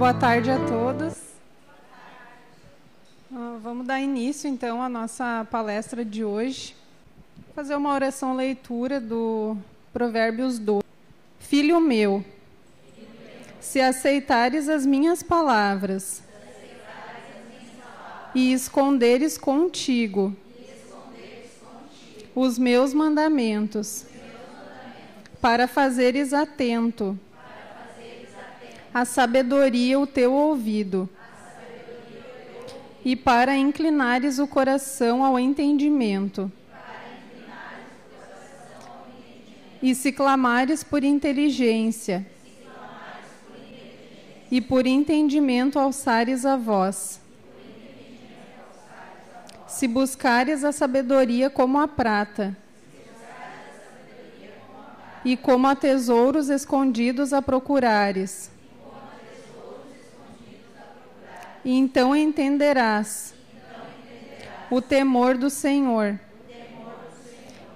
Boa tarde a todos. Vamos dar início, então, à nossa palestra de hoje. Vou fazer uma oração leitura do Provérbios 12. Filho meu, se aceitares as minhas palavras e esconderes contigo os meus mandamentos, para fazeres atento a sabedoria o teu ouvido, e para inclinares o coração ao entendimento, e se clamares por inteligência, e por entendimento alçares a voz, se buscares a sabedoria como a prata, e como a tesouros escondidos a procurares, e então entenderás o temor do Senhor,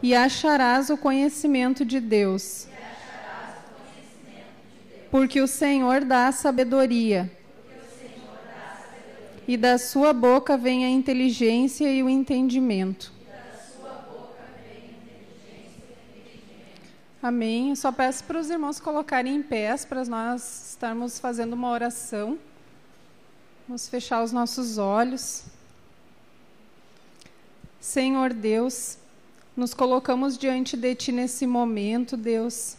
e acharás o conhecimento de Deus, porque o Senhor dá a sabedoria, e da sua boca vem a inteligência e o entendimento. Amém. Eu só peço para os irmãos colocarem em pés para nós estarmos fazendo uma oração. Vamos fechar os nossos olhos. Senhor Deus, nos colocamos diante de Ti nesse momento, Deus.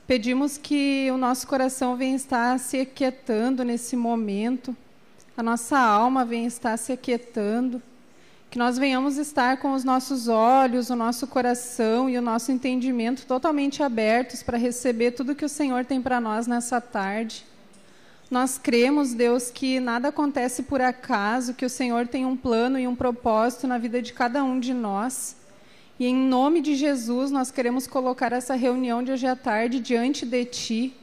Pedimos que o nosso coração venha estar se aquietando nesse momento, a nossa alma venha estar se aquietando, que nós venhamos estar com os nossos olhos, o nosso coração e o nosso entendimento totalmente abertos para receber tudo que o Senhor tem para nós nessa tarde. Nós cremos, Deus, que nada acontece por acaso, que o Senhor tem um plano e um propósito na vida de cada um de nós. E em nome de Jesus, nós queremos colocar essa reunião de hoje à tarde diante de Ti,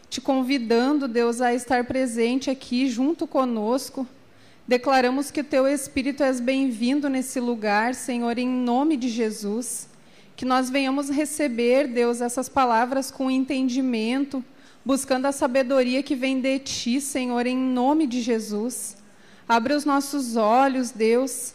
te convidando, Deus, a estar presente aqui junto conosco. Declaramos que o Teu Espírito és bem-vindo nesse lugar, Senhor, em nome de Jesus. Que nós venhamos receber, Deus, essas palavras com entendimento, buscando a sabedoria que vem de Ti, Senhor, em nome de Jesus. Abre os nossos olhos, Deus,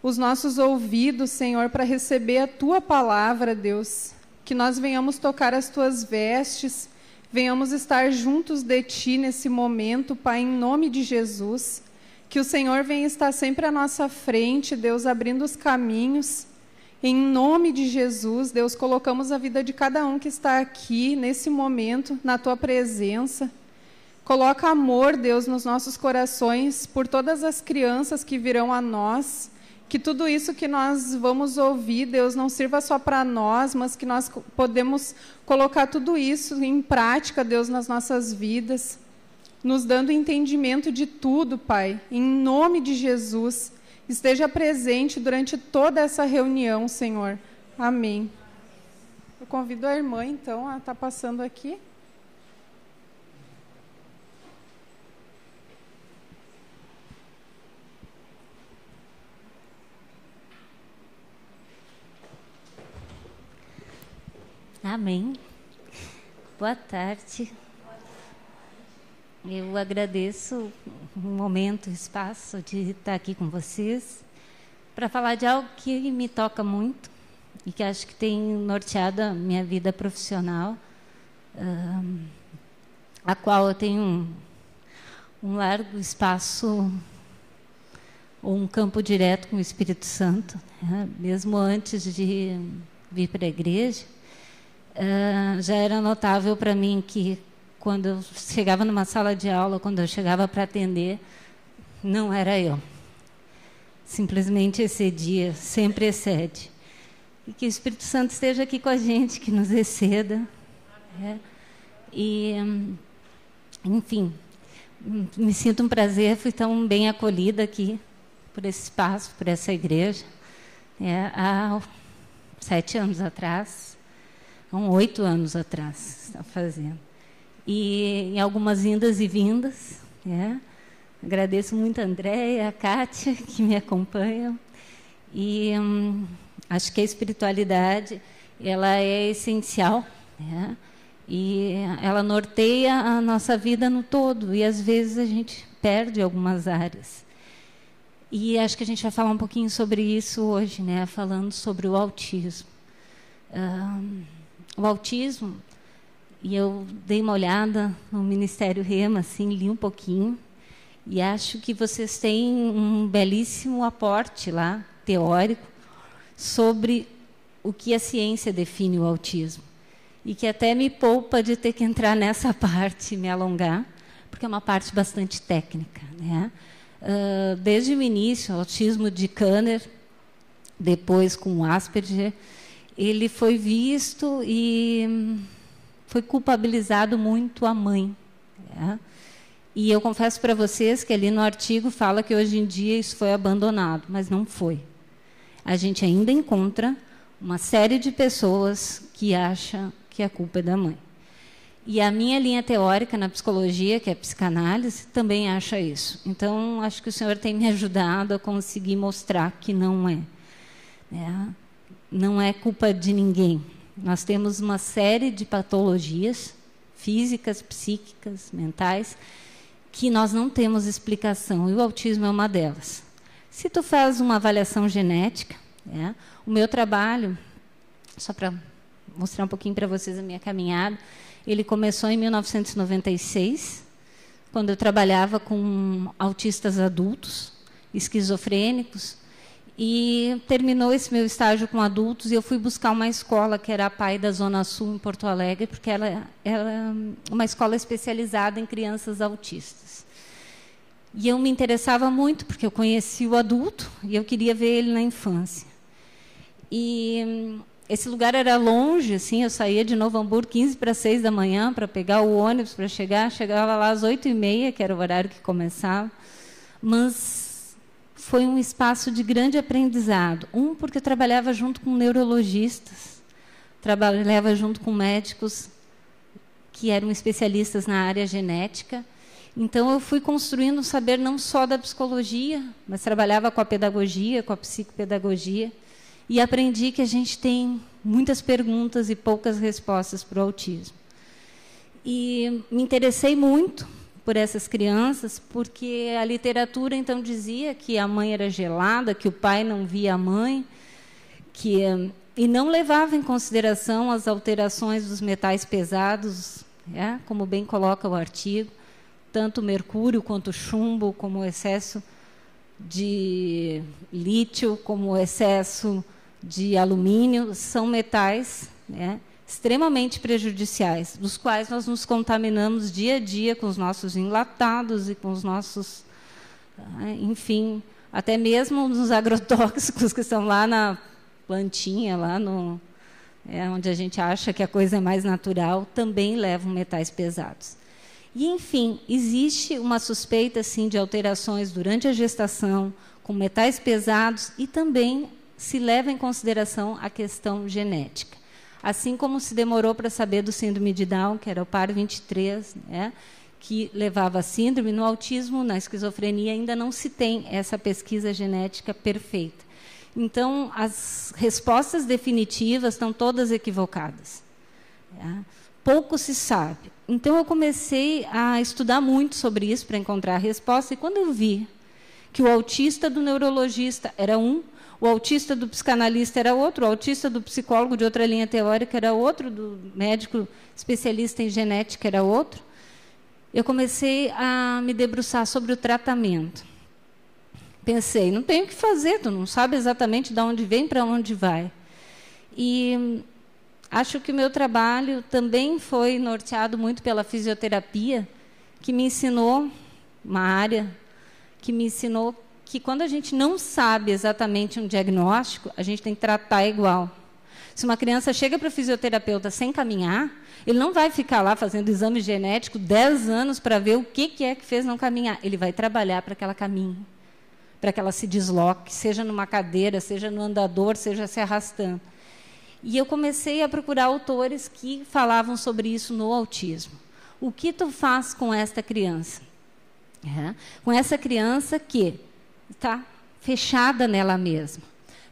os nossos ouvidos, Senhor, para receber a Tua palavra, Deus. Que nós venhamos tocar as Tuas vestes, venhamos estar juntos de Ti nesse momento, Pai, em nome de Jesus. Que o Senhor venha estar sempre à nossa frente, Deus, abrindo os caminhos. Em nome de Jesus, Deus, colocamos a vida de cada um que está aqui, nesse momento, na Tua presença. Coloca amor, Deus, nos nossos corações, por todas as crianças que virão a nós. Que tudo isso que nós vamos ouvir, Deus, não sirva só para nós, mas que nós podemos colocar tudo isso em prática, Deus, nas nossas vidas. Nos dando entendimento de tudo, Pai. Em nome de Jesus. Esteja presente durante toda essa reunião, Senhor. Amém. Eu convido a irmã, então, a estar passando aqui. Amém. Boa tarde. Eu agradeço o momento, o espaço de estar aqui com vocês para falar de algo que me toca muito e que acho que tem norteado a minha vida profissional, a qual eu tenho um largo espaço ou um campo direto com o Espírito Santo, né? Mesmo antes de vir para a igreja, já era notável para mim que quando eu chegava numa sala de aula, quando eu chegava para atender, não era eu. Simplesmente excedia, sempre excede. E que o Espírito Santo esteja aqui com a gente, que nos exceda. Né? E, enfim, me sinto um prazer, fui tão bem acolhida aqui, por esse espaço, por essa igreja. Há 7 anos atrás, há 8 anos atrás, está fazendo. E em algumas indas e vindas, agradeço muito a Andréia, a Kátia, que me acompanham, e acho que a espiritualidade ela é essencial, E ela norteia a nossa vida no todo, e às vezes a gente perde algumas áreas. E acho que a gente vai falar um pouquinho sobre isso hoje, né? Falando sobre o autismo. O autismo, e eu dei uma olhada no Ministério Rema, assim, li um pouquinho, e acho que vocês têm um belíssimo aporte lá, teórico, sobre o que a ciência define o autismo. E que até me poupa de ter que entrar nessa parte e me alongar, porque é uma parte bastante técnica, né? Desde o início, o autismo de Kanner, depois com o Asperger, ele foi visto e foi culpabilizado muito a mãe, né? E eu confesso para vocês que ali no artigo fala que hoje em dia isso foi abandonado, mas não foi. A gente ainda encontra uma série de pessoas que acham que a culpa é da mãe. E a minha linha teórica na psicologia, que é a psicanálise, também acha isso. Então, acho que o senhor tem me ajudado a conseguir mostrar que não é. Não é culpa de ninguém. Nós temos uma série de patologias físicas, psíquicas, mentais, que nós não temos explicação, e o autismo é uma delas. Se tu faz uma avaliação genética, o meu trabalho, só para mostrar um pouquinho para vocês a minha caminhada, ele começou em 1996, quando eu trabalhava com autistas adultos, esquizofrênicos, e terminou esse meu estágio com adultos, e eu fui buscar uma escola, que era a PAI da Zona Sul, em Porto Alegre, porque ela era uma escola especializada em crianças autistas. E eu me interessava muito, porque eu conheci o adulto, e eu queria ver ele na infância. E esse lugar era longe, assim, eu saía de Novo Hamburgo 15 para 6 da manhã para pegar o ônibus para chegava lá às 8h30, que era o horário que começava. Mas foi um espaço de grande aprendizado. Porque eu trabalhava junto com neurologistas, trabalhava junto com médicos que eram especialistas na área genética. Então, eu fui construindo um saber não só da psicologia, mas trabalhava com a pedagogia, com a psicopedagogia, e aprendi que a gente tem muitas perguntas e poucas respostas para o autismo. E me interessei muito por essas crianças, porque a literatura, então, dizia que a mãe era gelada, que o pai não via a mãe, e não levava em consideração as alterações dos metais pesados, como bem coloca o artigo, tanto o mercúrio quanto o chumbo, como o excesso de lítio, como o excesso de alumínio, são metais extremamente prejudiciais, dos quais nós nos contaminamos dia a dia com os nossos enlatados e com os nossos, enfim, até mesmo nos agrotóxicos que estão lá na plantinha, lá onde a gente acha que a coisa é mais natural, também levam metais pesados. E, enfim, existe uma suspeita, sim, de alterações durante a gestação, com metais pesados, e também se leva em consideração a questão genética. Assim como se demorou para saber do síndrome de Down, que era o par 23, que levava a síndrome, no autismo, na esquizofrenia, ainda não se tem essa pesquisa genética perfeita. Então, as respostas definitivas estão todas equivocadas. Pouco se sabe. Então, eu comecei a estudar muito sobre isso para encontrar a resposta, e quando eu vi que o autista do neurologista era um, o autista do psicanalista era outro, o autista do psicólogo de outra linha teórica era outro, do médico especialista em genética era outro, eu comecei a me debruçar sobre o tratamento. Pensei, não tenho o que fazer, tu não sabe exatamente de onde vem, para onde vai. E acho que o meu trabalho também foi norteado muito pela fisioterapia, que me ensinou uma área, que me ensinou que quando a gente não sabe exatamente um diagnóstico, a gente tem que tratar igual. Se uma criança chega para o fisioterapeuta sem caminhar, ele não vai ficar lá fazendo exame genético 10 anos para ver o que é que fez não caminhar. Ele vai trabalhar para que ela caminhe, para que ela se desloque, seja numa cadeira, seja no andador, seja se arrastando. E eu comecei a procurar autores que falavam sobre isso no autismo. O que tu faz com esta criança? Com essa criança que está fechada nela mesma.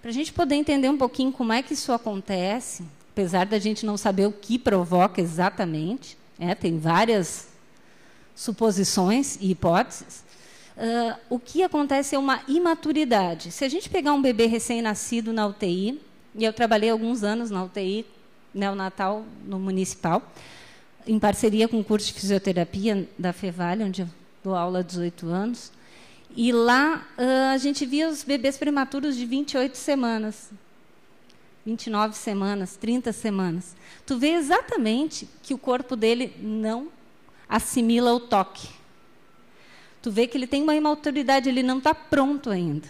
Para a gente poder entender um pouquinho como é que isso acontece, apesar da gente não saber o que provoca exatamente, tem várias suposições e hipóteses, o que acontece é uma imaturidade. Se a gente pegar um bebê recém-nascido na UTI, e eu trabalhei alguns anos na UTI neonatal no municipal, em parceria com o curso de fisioterapia da Fevale, onde eu dou aula há 18 anos, e lá a gente via os bebês prematuros de 28 semanas, 29 semanas, 30 semanas. Tu vê exatamente que o corpo dele não assimila o toque. Tu vê que ele tem uma imaturidade, ele não está pronto ainda.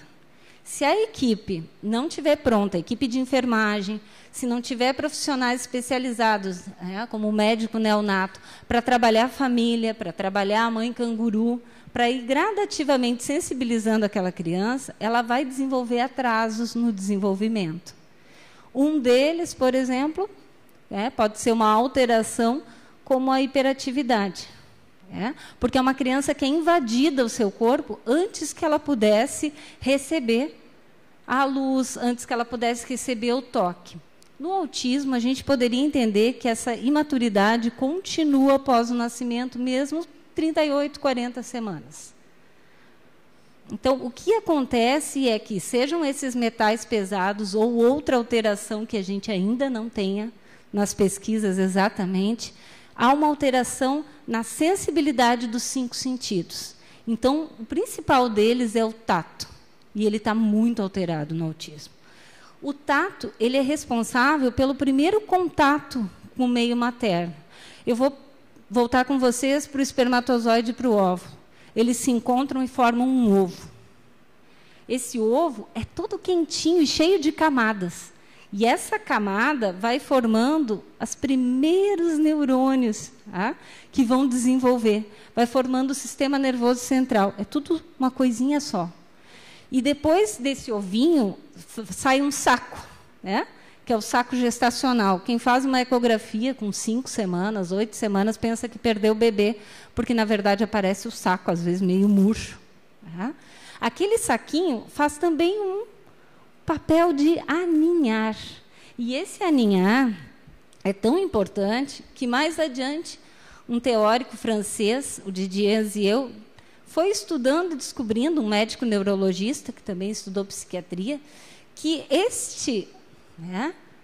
Se a equipe não estiver pronta, a equipe de enfermagem, se não tiver profissionais especializados, como o médico neonato, para trabalhar a família, para trabalhar a mãe canguru, para ir gradativamente sensibilizando aquela criança, ela vai desenvolver atrasos no desenvolvimento. Um deles, por exemplo, pode ser uma alteração como a hiperatividade. Porque é uma criança que é invadida o seu corpo antes que ela pudesse receber a luz, antes que ela pudesse receber o toque. No autismo, a gente poderia entender que essa imaturidade continua após o nascimento, mesmo 38, 40 semanas. Então, o que acontece é que, sejam esses metais pesados ou outra alteração que a gente ainda não tenha nas pesquisas exatamente, há uma alteração na sensibilidade dos 5 sentidos. Então, o principal deles é o tato, e ele está muito alterado no autismo. O tato, ele é responsável pelo primeiro contato com o meio materno. Eu vou voltar com vocês para o espermatozoide e para o óvulo. Eles se encontram e formam um ovo. Esse ovo é todo quentinho e cheio de camadas. E essa camada vai formando os primeiros neurônios que vão desenvolver. Vai formando o sistema nervoso central. É tudo uma coisinha só. E depois desse ovinho, sai um saco, que é o saco gestacional. Quem faz uma ecografia com 5 semanas, 8 semanas, pensa que perdeu o bebê, porque, na verdade, aparece o saco, às vezes meio murcho. Aquele saquinho faz também um papel de aninhar. E esse aninhar é tão importante que, mais adiante, um teórico francês, o Didier Aziel, foi estudando e descobrindo, um médico neurologista, que também estudou psiquiatria, que este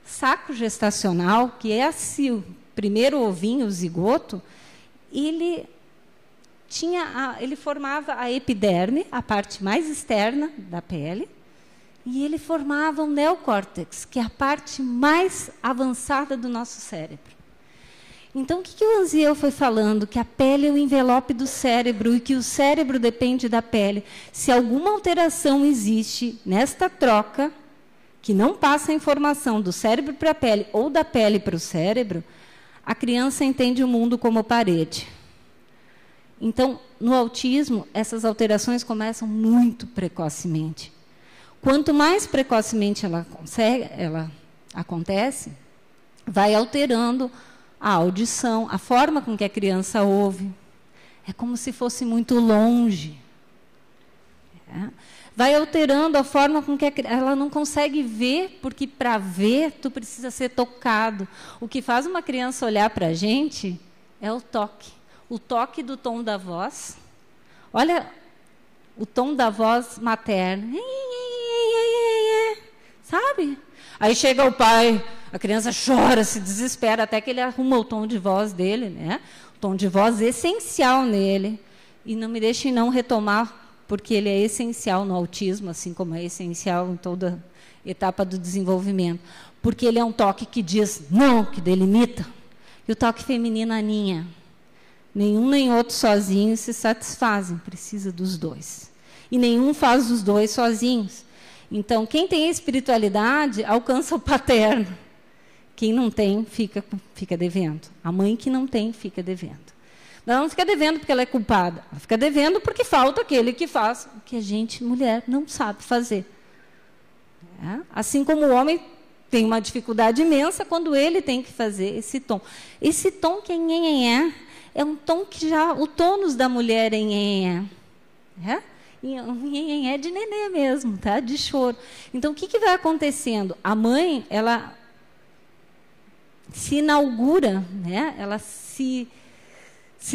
saco gestacional, que é o primeiro ovinho, o zigoto, ele formava a epiderme, a parte mais externa da pele, e ele formava o neocórtex, que é a parte mais avançada do nosso cérebro. Então, o que o Aziel foi falando? Que a pele é o envelope do cérebro e que o cérebro depende da pele. Se alguma alteração existe nesta troca, que não passa a informação do cérebro para a pele ou da pele para o cérebro, a criança entende o mundo como parede. Então, no autismo, essas alterações começam muito precocemente. Quanto mais precocemente ela acontece, vai alterando a audição, a forma com que a criança ouve. É como se fosse muito longe. Vai alterando a forma com que ela não consegue ver, porque para ver, tu precisa ser tocado. O que faz uma criança olhar para a gente é o toque. O toque do tom da voz. Olha o tom da voz materna. Sabe? Aí chega o pai, a criança chora, se desespera, até que ele arruma o tom de voz dele, o tom de voz essencial nele. E não me deixem não retomar, porque ele é essencial no autismo, assim como é essencial em toda etapa do desenvolvimento. Porque ele é um toque que diz não, que delimita. E o toque feminino, Aninha. Nenhum nem outro sozinhos se satisfazem, precisa dos dois. E nenhum faz os dois sozinhos. Então, quem tem a espiritualidade, alcança o paterno. Quem não tem, fica devendo. A mãe que não tem, fica devendo. Ela não fica devendo porque ela é culpada. Ela fica devendo porque falta aquele que faz o que a gente, mulher, não sabe fazer. Assim como o homem tem uma dificuldade imensa quando ele tem que fazer esse tom. Esse tom que é um tom que já... O tônus da mulher é nhenhenhé. É de nenê mesmo, tá? De choro. Então, o que vai acontecendo? A mãe, ela se inaugura, né? Ela se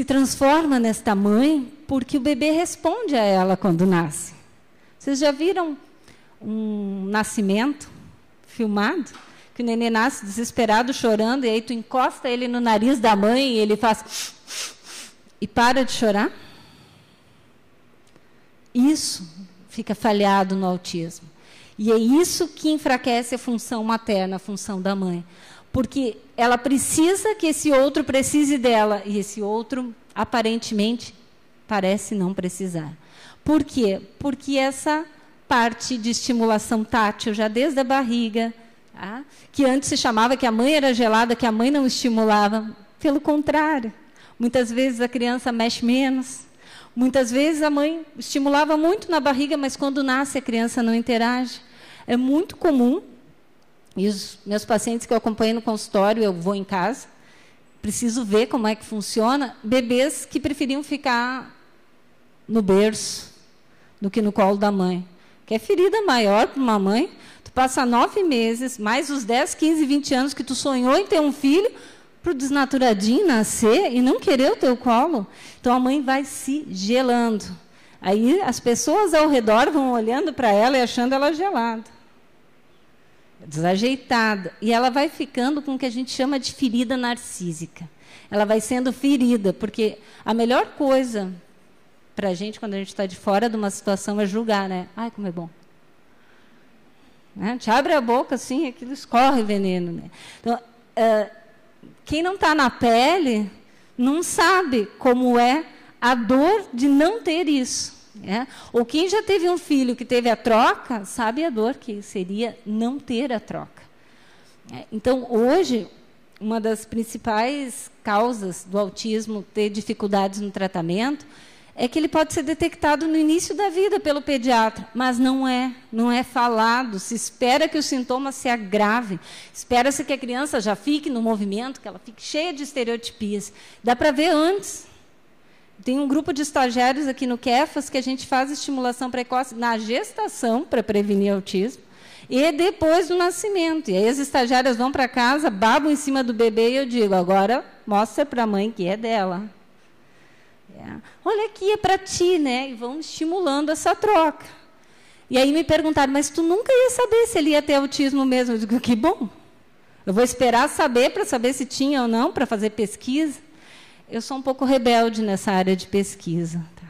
transforma nesta mãe, porque o bebê responde a ela quando nasce. Vocês já viram um nascimento filmado? Que o nenê nasce desesperado, chorando, e aí tu encosta ele no nariz da mãe e ele faz... e para de chorar? Isso fica falhado no autismo. E é isso que enfraquece a função materna, a função da mãe. Porque ela precisa que esse outro precise dela, e esse outro, aparentemente, parece não precisar. Por quê? Porque essa parte de estimulação tátil, já desde a barriga, tá? Que antes se chamava que a mãe era gelada, que a mãe não estimulava. Pelo contrário, muitas vezes a criança mexe menos. Muitas vezes a mãe estimulava muito na barriga, mas quando nasce a criança não interage. É muito comum, e os meus pacientes que eu acompanho no consultório, eu vou em casa, preciso ver como é que funciona, bebês que preferiam ficar no berço do que no colo da mãe. Que é ferida maior para uma mãe. Tu passa 9 meses, mais os 10, 15, 20 anos que tu sonhou em ter um filho, para o desnaturadinho nascer e não querer o teu colo. Então, a mãe vai se gelando. Aí, as pessoas ao redor vão olhando para ela e achando ela gelada, desajeitada. E ela vai ficando com o que a gente chama de ferida narcísica. Ela vai sendo ferida, porque a melhor coisa para a gente, quando a gente está de fora de uma situação, é julgar, né? Ai, como é bom. Né? Te abre a boca, assim, aquilo escorre veneno. Né? Então, quem não está na pele não sabe como é a dor de não ter isso. Né? Ou quem já teve um filho que teve a troca, sabe a dor que seria não ter a troca. Então, hoje, uma das principais causas do autismo ter dificuldades no tratamento é que ele pode ser detectado no início da vida pelo pediatra, mas não é falado. Se espera que os sintomas se agravem, espera-se que a criança já fique no movimento, que ela fique cheia de estereotipias. Dá para ver antes. Tem um grupo de estagiários aqui no Kefas que a gente faz estimulação precoce na gestação para prevenir autismo e depois do nascimento. E aí as estagiárias vão para casa, babam em cima do bebê e eu digo, agora mostra para a mãe que é dela. Olha aqui, é para ti, né? E vão estimulando essa troca. E aí me perguntaram, mas tu nunca ia saber se ele ia ter autismo mesmo? Eu digo, que bom. Eu vou esperar saber para saber se tinha ou não, para fazer pesquisa. Eu sou um pouco rebelde nessa área de pesquisa. Tá?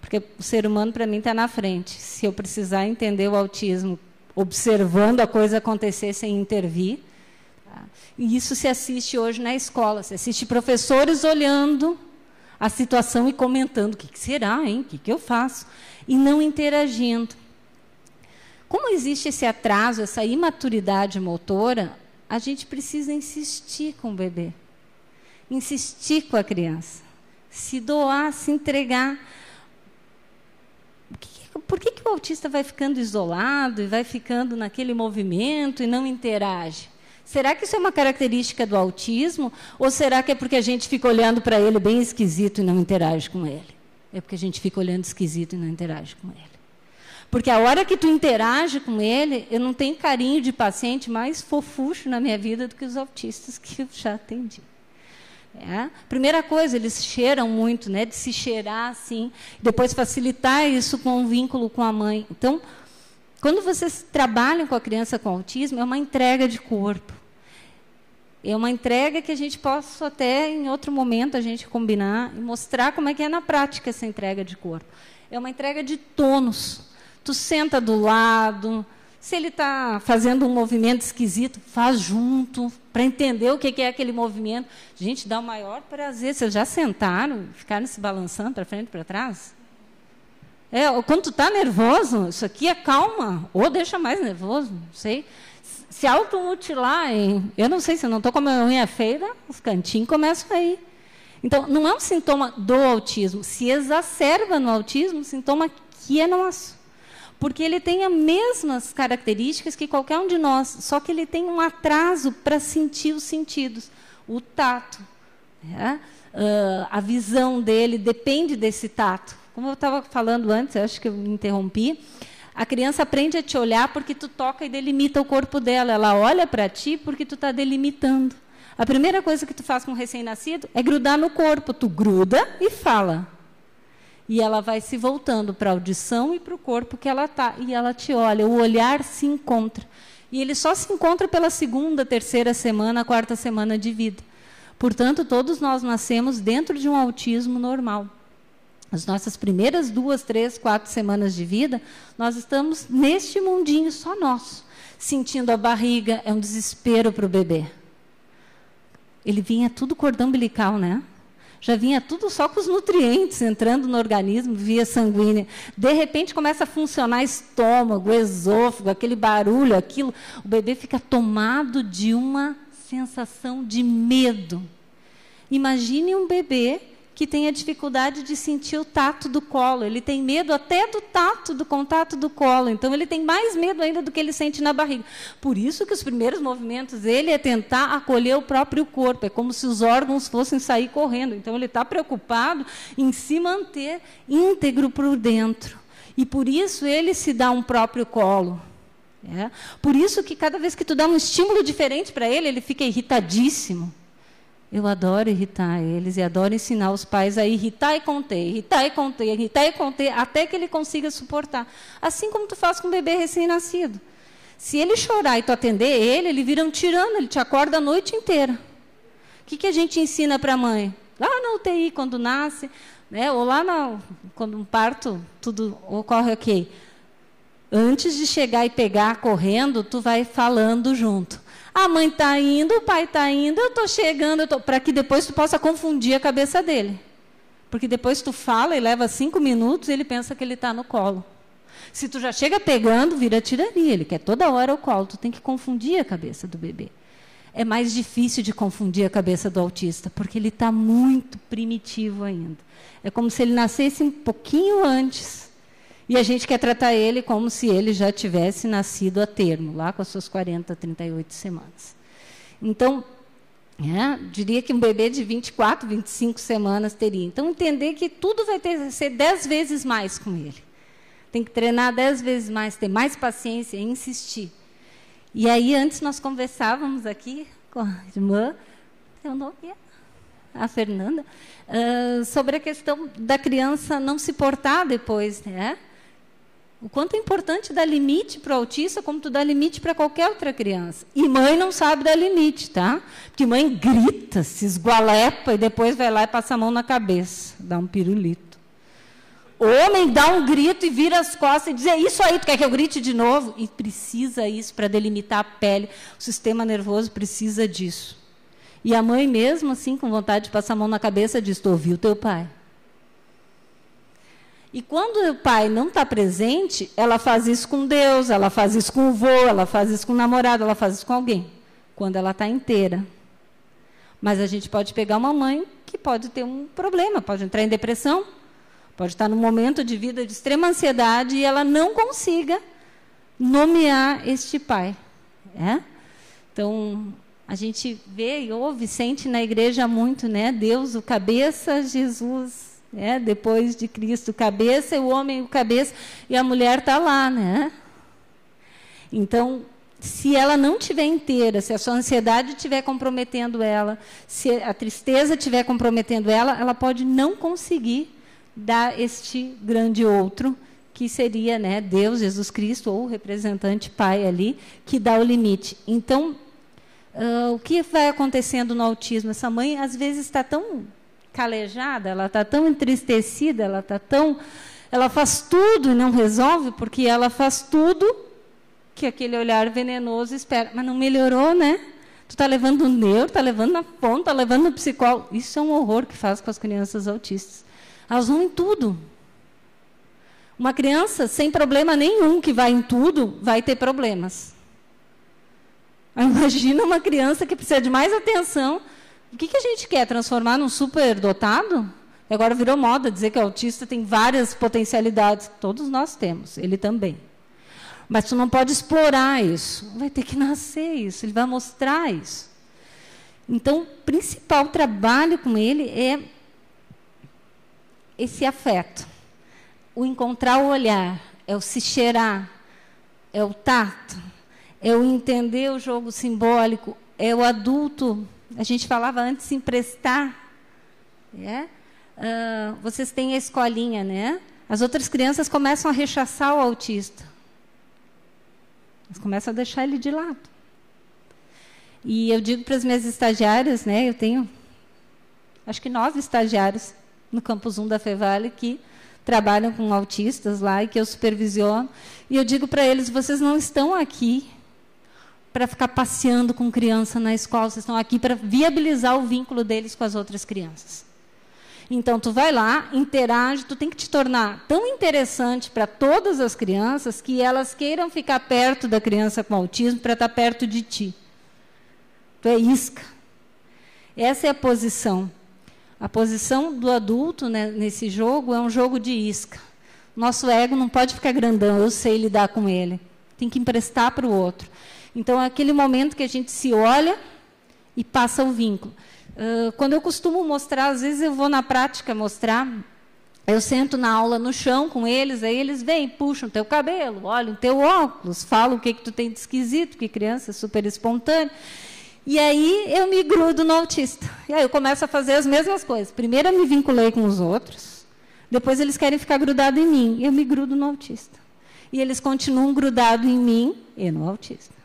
Porque o ser humano, para mim, está na frente. Se eu precisar entender o autismo, observando a coisa acontecer sem intervir. Tá? E isso se assiste hoje na escola. Se assiste professores olhando a situação e comentando, o que será, hein? O que eu faço? E não interagindo. Como existe esse atraso, essa imaturidade motora, a gente precisa insistir com o bebê. Insistir com a criança. Se doar, se entregar. Por que o autista vai ficando isolado e vai ficando naquele movimento e não interage? Será que isso é uma característica do autismo? Ou será que é porque a gente fica olhando para ele bem esquisito e não interage com ele? É porque a gente fica olhando esquisito e não interage com ele. Porque a hora que tu interage com ele, eu não tenho carinho de paciente mais fofucho na minha vida do que os autistas que eu já atendi. Primeira coisa, eles cheiram muito, né? De se cheirar assim, depois facilitar isso com um vínculo com a mãe. Então, quando vocês trabalham com a criança com autismo, é uma entrega de corpo. É uma entrega que a gente possa até, em outro momento, a gente combinar e mostrar como é que é na prática essa entrega de corpo. É uma entrega de tônus. Tu senta do lado, se ele está fazendo um movimento esquisito, faz junto, para entender o que é aquele movimento. Gente, dá o maior prazer. Vocês já sentaram, ficaram se balançando para frente e para trás? Quando tu está nervoso, isso aqui acalma, ou deixa mais nervoso, não sei. Se automutilar, eu não sei, se eu não estou com a minha unha feia, os cantinhos começam aí. Então, não é um sintoma do autismo. Se exacerba no autismo, um sintoma que é nosso. Porque ele tem as mesmas características que qualquer um de nós, só que ele tem um atraso para sentir os sentidos. O tato, a visão dele depende desse tato. Como eu estava falando antes, acho que eu me interrompi, a criança aprende a te olhar porque tu toca e delimita o corpo dela. Ela olha para ti porque tu está delimitando. A primeira coisa que tu faz com um recém-nascido é grudar no corpo. Tu gruda e fala. E ela vai se voltando para a audição e para o corpo que ela está. E ela te olha, o olhar se encontra. E ele só se encontra pela 2ª, 3ª semana, 4ª semana de vida. Portanto, todos nós nascemos dentro de um autismo normal. As nossas primeiras 2, 3, 4 semanas de vida, nós estamos neste mundinho só nosso. Sentindo a barriga, é um desespero para o bebê. Ele vinha tudo cordão umbilical, né? Já vinha tudo só com os nutrientes entrando no organismo, via sanguínea. De repente começa a funcionar estômago, esôfago, aquele barulho, aquilo. O bebê fica tomado de uma sensação de medo. Imagine um bebê que tem a dificuldade de sentir o tato do colo. Ele tem medo até do tato, do contato do colo. Então, ele tem mais medo ainda do que ele sente na barriga. Por isso que os primeiros movimentos dele é tentar acolher o próprio corpo. É como se os órgãos fossem sair correndo. Então, ele está preocupado em se manter íntegro por dentro. E, por isso, ele se dá um próprio colo. Por isso que, cada vez que tu dá um estímulo diferente para ele, ele fica irritadíssimo. Eu adoro irritar eles e adoro ensinar os pais a irritar e conter, irritar e conter, irritar e conter, até que ele consiga suportar. Assim como tu faz com um bebê recém-nascido. Se ele chorar e tu atender ele vira um tirano, ele te acorda a noite inteira. O que a gente ensina para a mãe? Lá na UTI, quando nasce, né, ou lá quando um parto, tudo ocorre ok. Antes de chegar e pegar correndo, tu vai falando junto. A mãe está indo, o pai está indo, eu estou chegando, para que depois tu possa confundir a cabeça dele. Porque depois tu fala e leva 5 minutos e ele pensa que ele está no colo. Se tu já chega pegando, vira tirania, ele quer toda hora o colo. Tu tem que confundir a cabeça do bebê. É mais difícil de confundir a cabeça do autista, porque ele está muito primitivo ainda. É como se ele nascesse um pouquinho antes. E a gente quer tratar ele como se ele já tivesse nascido a termo, lá com as suas 40, 38 semanas. Então, diria que um bebê de 24, 25 semanas teria. Então, entender que tudo vai ser 10 vezes mais com ele. Tem que treinar 10 vezes mais, ter mais paciência e insistir. E aí, antes nós conversávamos aqui com a irmã, seu nome é a Fernanda, sobre a questão da criança não se portar depois, né? O quanto é importante dar limite para o autista, como tu dá limite para qualquer outra criança. E mãe não sabe dar limite, tá? Porque mãe grita, se esgualepa e depois vai lá e passa a mão na cabeça, dá um pirulito. Homem dá um grito e vira as costas e diz, é isso aí, tu quer que eu grite de novo? E precisa isso para delimitar a pele. O sistema nervoso precisa disso. E a mãe mesmo, assim, com vontade de passar a mão na cabeça, diz, tu ouviu teu pai? E quando o pai não está presente, ela faz isso com Deus, ela faz isso com o vô, ela faz isso com o namorado, ela faz isso com alguém, quando ela está inteira. Mas a gente pode pegar uma mãe que pode ter um problema, pode entrar em depressão, pode estar num momento de vida de extrema ansiedade e ela não consiga nomear este pai. Então, a gente vê e ouve, sente na igreja muito, né? Deus, o cabeça, Jesus... depois de Cristo, cabeça, e o homem, o cabeça, e a mulher está lá, né? Então, se ela não estiver inteira, se a sua ansiedade estiver comprometendo ela, se a tristeza estiver comprometendo ela, ela pode não conseguir dar este grande outro, que seria, né, Deus, Jesus Cristo, ou o representante pai ali, que dá o limite. Então, o que vai acontecendo no autismo? Essa mãe, às vezes, está tão calejada, ela está tão entristecida, ela faz tudo e não resolve, porque ela faz tudo que aquele olhar venenoso espera. Mas não melhorou, né? Tu está levando no neuro, está levando na ponta, está levando no psicólogo. Isso é um horror que faz com as crianças autistas. Elas vão em tudo. Uma criança sem problema nenhum que vai em tudo, vai ter problemas. Imagina uma criança que precisa de mais atenção. O que a gente quer? Transformar num superdotado? Agora virou moda dizer que o autista tem várias potencialidades. Todos nós temos, ele também. Mas tu não pode explorar isso. Vai ter que nascer isso, ele vai mostrar isso. Então, o principal trabalho com ele é esse afeto. O encontrar o olhar, é o se cheirar, é o tato, é o entender o jogo simbólico, é o adulto... A gente falava antes emprestar. Vocês têm a escolinha, né? As outras crianças começam a rechaçar o autista. Elas começam a deixar ele de lado. E eu digo para as minhas estagiárias, né? Eu tenho, acho que 9 estagiários no Campus 1 da Fevale que trabalham com autistas lá e que eu supervisiono. E eu digo para eles, vocês não estão aqui para ficar passeando com criança na escola, vocês estão aqui para viabilizar o vínculo deles com as outras crianças. Então, tu vai lá, interage, tu tem que te tornar tão interessante para todas as crianças que elas queiram ficar perto da criança com autismo para estar perto de ti. Tu é isca. Essa é a posição. A posição do adulto, né, nesse jogo é um jogo de isca. Nosso ego não pode ficar grandão, eu sei lidar com ele. Tem que emprestar para o outro. Então, é aquele momento que a gente se olha e passa o vínculo. Quando eu costumo mostrar, às vezes eu vou na prática mostrar, eu sento na aula no chão com eles, aí eles vêm, puxam o teu cabelo, olham o teu óculos, falam o que tu tem de esquisito, que criança é super espontânea. E aí eu me grudo no autista. E aí eu começo a fazer as mesmas coisas. Primeiro eu me vinculei com os outros, depois eles querem ficar grudados em mim, e eu me grudo no autista. E eles continuam grudados em mim e no autista.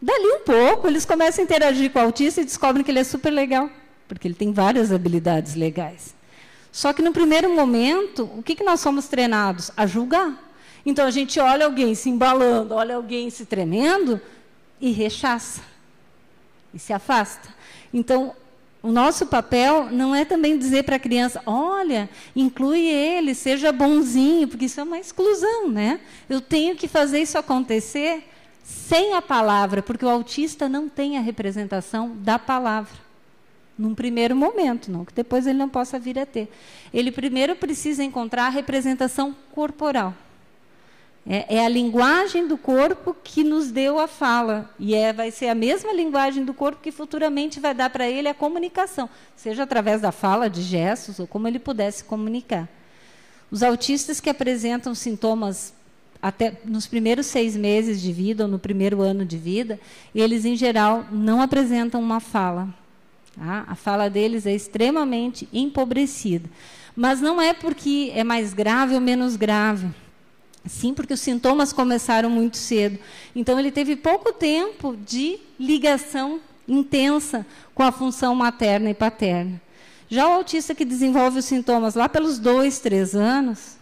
Dali um pouco, eles começam a interagir com o autista e descobrem que ele é super legal, porque ele tem várias habilidades legais. Só que, no primeiro momento, o que nós somos treinados? A julgar. Então, a gente olha alguém se embalando, olha alguém se tremendo e rechaça. E se afasta. Então, o nosso papel não é também dizer para a criança, olha, inclui ele, seja bonzinho, porque isso é uma exclusão, né? Eu tenho que fazer isso acontecer sem a palavra, porque o autista não tem a representação da palavra. Num primeiro momento, não que depois ele não possa vir a ter. Ele primeiro precisa encontrar a representação corporal. É a linguagem do corpo que nos deu a fala. E vai ser a mesma linguagem do corpo que futuramente vai dar para ele a comunicação, seja através da fala, de gestos, ou como ele pudesse comunicar. Os autistas que apresentam sintomas até nos primeiros 6 meses de vida, ou no primeiro ano de vida, eles, em geral, não apresentam uma fala. Tá? A fala deles é extremamente empobrecida. Mas não é porque é mais grave ou menos grave. Sim, porque os sintomas começaram muito cedo. Então, ele teve pouco tempo de ligação intensa com a função materna e paterna. Já o autista que desenvolve os sintomas lá pelos 2, 3 anos,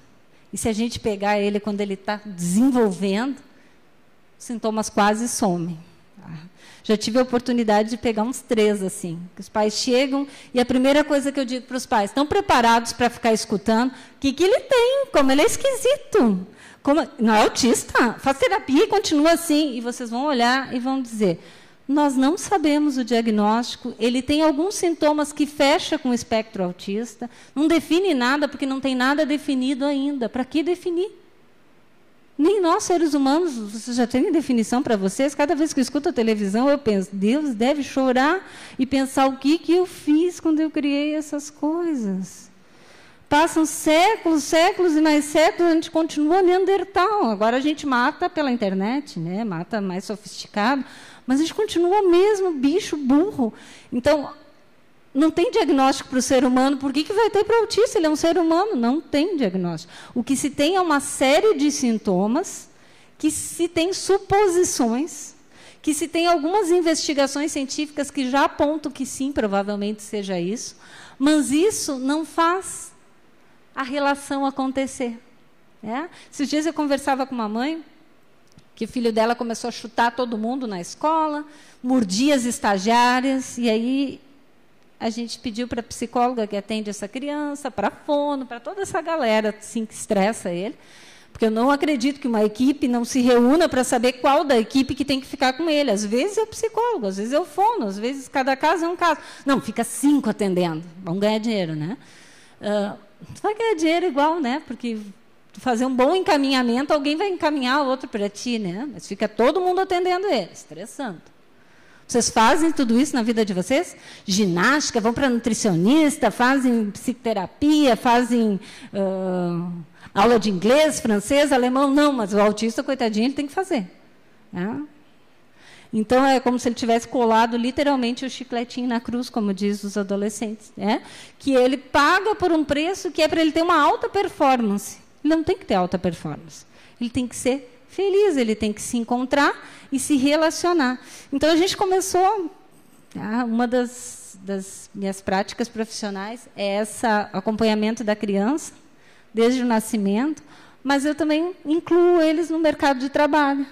e se a gente pegar ele quando ele está desenvolvendo, os sintomas quase somem. Já tive a oportunidade de pegar uns 3, assim, que os pais chegam, e a primeira coisa que eu digo para os pais, estão preparados para ficar escutando? O que ele tem? Como ele é esquisito? Não é autista? Faz terapia e continua assim. E vocês vão olhar e vão dizer, nós não sabemos o diagnóstico, ele tem alguns sintomas que fecha com o espectro autista, não define nada, porque não tem nada definido ainda. Para que definir? Nem nós, seres humanos, vocês já têm definição para vocês? Cada vez que eu escuto a televisão, eu penso, Deus deve chorar e pensar o que eu fiz quando eu criei essas coisas. Passam séculos, séculos e mais séculos, a gente continua neandertal. Agora a gente mata pela internet, né? Mata mais sofisticado, mas a gente continua mesmo bicho burro. Então, não tem diagnóstico para o ser humano. Por que vai ter para o autista? Ele é um ser humano. Não tem diagnóstico. O que se tem é uma série de sintomas, que se tem suposições, que se tem algumas investigações científicas que já apontam que sim, provavelmente seja isso, mas isso não faz a relação acontecer. Esses dias eu conversava com uma mãe, que o filho dela começou a chutar todo mundo na escola, mordia as estagiárias, e aí a gente pediu para a psicóloga que atende essa criança, para a fono, para toda essa galera assim, que estressa ele, porque eu não acredito que uma equipe não se reúna para saber qual da equipe que tem que ficar com ele. Às vezes é o psicólogo, às vezes é o fono, às vezes cada caso é um caso. Não, fica 5 atendendo, vão ganhar dinheiro, né? Tu vai ganhar dinheiro igual, né? Porque fazer um bom encaminhamento, alguém vai encaminhar outro para ti, né? Mas fica todo mundo atendendo ele, estressando. Vocês fazem tudo isso na vida de vocês? Ginástica, vão para nutricionista, fazem psicoterapia, fazem aula de inglês, francês, alemão? Não, mas o autista, coitadinho, ele tem que fazer. Né? Então, é como se ele tivesse colado literalmente o chicletinho na cruz, como diz os adolescentes, né? Que ele paga por um preço que é para ele ter uma alta performance. Ele não tem que ter alta performance. Ele tem que ser feliz, ele tem que se encontrar e se relacionar. Então, a gente começou... uma das minhas práticas profissionais é esse acompanhamento da criança, desde o nascimento, mas eu também incluo eles no mercado de trabalho.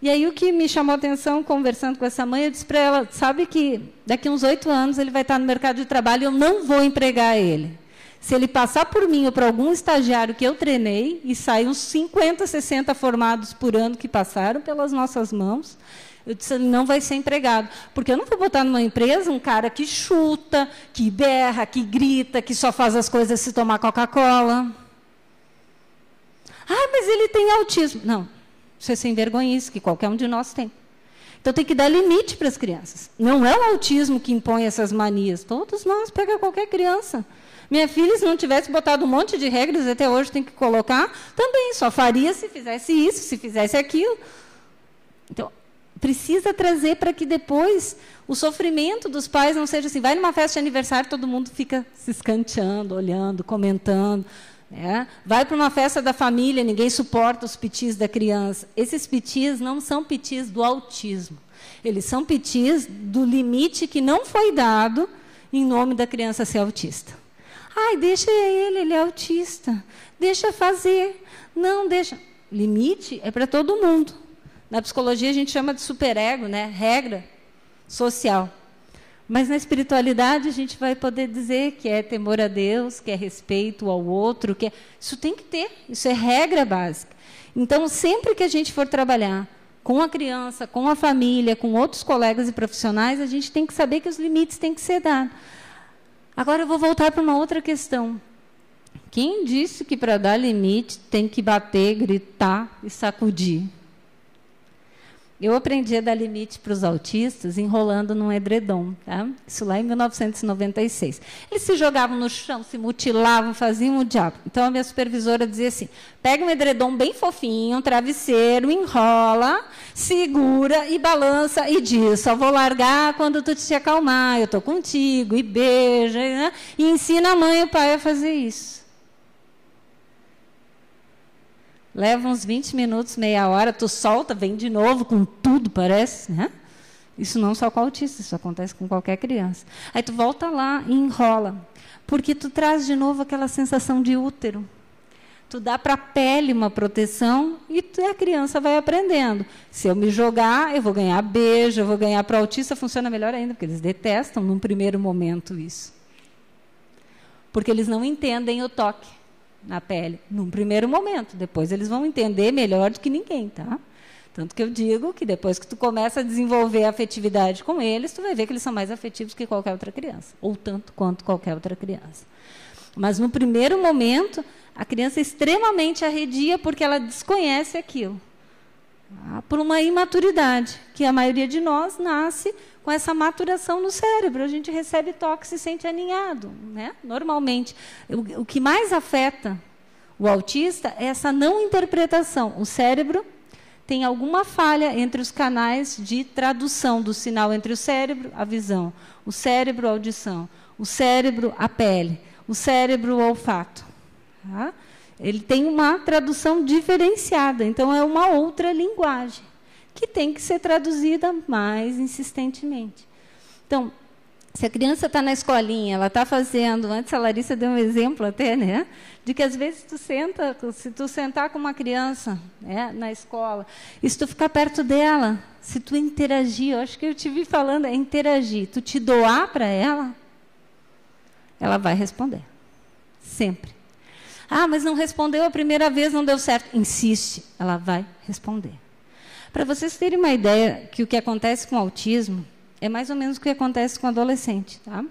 E aí o que me chamou a atenção, conversando com essa mãe, eu disse para ela, sabe que daqui a uns 8 anos ele vai estar no mercado de trabalho e eu não vou empregar ele. Se ele passar por mim ou por algum estagiário que eu treinei, e saem uns 50, 60 formados por ano que passaram pelas nossas mãos, eu disse, ele não vai ser empregado. Porque eu não vou botar numa empresa um cara que chuta, que berra, que grita, que só faz as coisas se tomar Coca-Cola. Ah, mas ele tem autismo. Não, isso é sem vergonhice, que qualquer um de nós tem. Então, tem que dar limite para as crianças. Não é o autismo que impõe essas manias. Todos nós, pega qualquer criança. Minha filha, se não tivesse botado um monte de regras, até hoje tem que colocar, também só faria se fizesse isso, se fizesse aquilo. Então, precisa trazer para que depois o sofrimento dos pais não seja assim, vai numa festa de aniversário, todo mundo fica se escanteando, olhando, comentando. Vai para uma festa da família, ninguém suporta os pitis da criança. Esses pitis não são pitis do autismo. Eles são pitis do limite que não foi dado em nome da criança ser autista. Ai, deixa ele é autista. Deixa fazer. Não, deixa. Limite é para todo mundo. Na psicologia a gente chama de superego, né? Regra social. Mas na espiritualidade a gente vai poder dizer que é temor a Deus, que é respeito ao outro, que é... Isso tem que ter, isso é regra básica. Então, sempre que a gente for trabalhar com a criança, com a família, com outros colegas e profissionais, a gente tem que saber que os limites têm que ser dados. Agora eu vou voltar para uma outra questão. Quem disse que para dar limite tem que bater, gritar e sacudir? Eu aprendi a dar limite para os autistas enrolando num edredom. Tá? Isso lá em 1996. Eles se jogavam no chão, se mutilavam, faziam o diabo. Então, a minha supervisora dizia assim, pega um edredom bem fofinho, um travesseiro, enrola, segura e balança e diz, só vou largar quando tu te acalmar, eu estou contigo, e beija, né? E ensina a mãe e o pai a fazer isso. Leva uns 20 minutos, meia hora, tu solta, vem de novo com tudo, parece, né? Isso não só com autista, isso acontece com qualquer criança. Aí tu volta lá e enrola, porque tu traz de novo aquela sensação de útero. Tu dá para a pele uma proteção e a criança vai aprendendo. Se eu me jogar, eu vou ganhar beijo, eu vou ganhar para autista, funciona melhor ainda, porque eles detestam num primeiro momento isso. Porque eles não entendem o toque na pele, num primeiro momento. Depois eles vão entender melhor do que ninguém, tá? Tanto que eu digo que depois que tu começa a desenvolver a afetividade com eles, tu vai ver que eles são mais afetivos que qualquer outra criança, ou tanto quanto qualquer outra criança. Mas no primeiro momento, a criança é extremamente arredia porque ela desconhece aquilo. Tá? Por uma imaturidade, que a maioria de nós nasce com essa maturação no cérebro. A gente recebe toque e se sente aninhado, né? Normalmente. O que mais afeta o autista é essa não interpretação. O cérebro tem alguma falha entre os canais de tradução do sinal entre o cérebro, a visão, o cérebro, a audição, o cérebro, a pele, o cérebro, o olfato. Tá? Ele tem uma tradução diferenciada, então é uma outra linguagem que tem que ser traduzida mais insistentemente. Então, se a criança está na escolinha, ela está fazendo, antes a Larissa deu um exemplo até, né, de que às vezes se tu sentar com uma criança, né, na escola, e se tu ficar perto dela, se tu interagir, eu acho que eu te vi falando, é interagir, tu te doar para ela vai responder, sempre. Ah, mas não respondeu a primeira vez, não deu certo. Insiste, ela vai responder. Para vocês terem uma ideia que o que acontece com o autismo é mais ou menos o que acontece com o adolescente. Tá?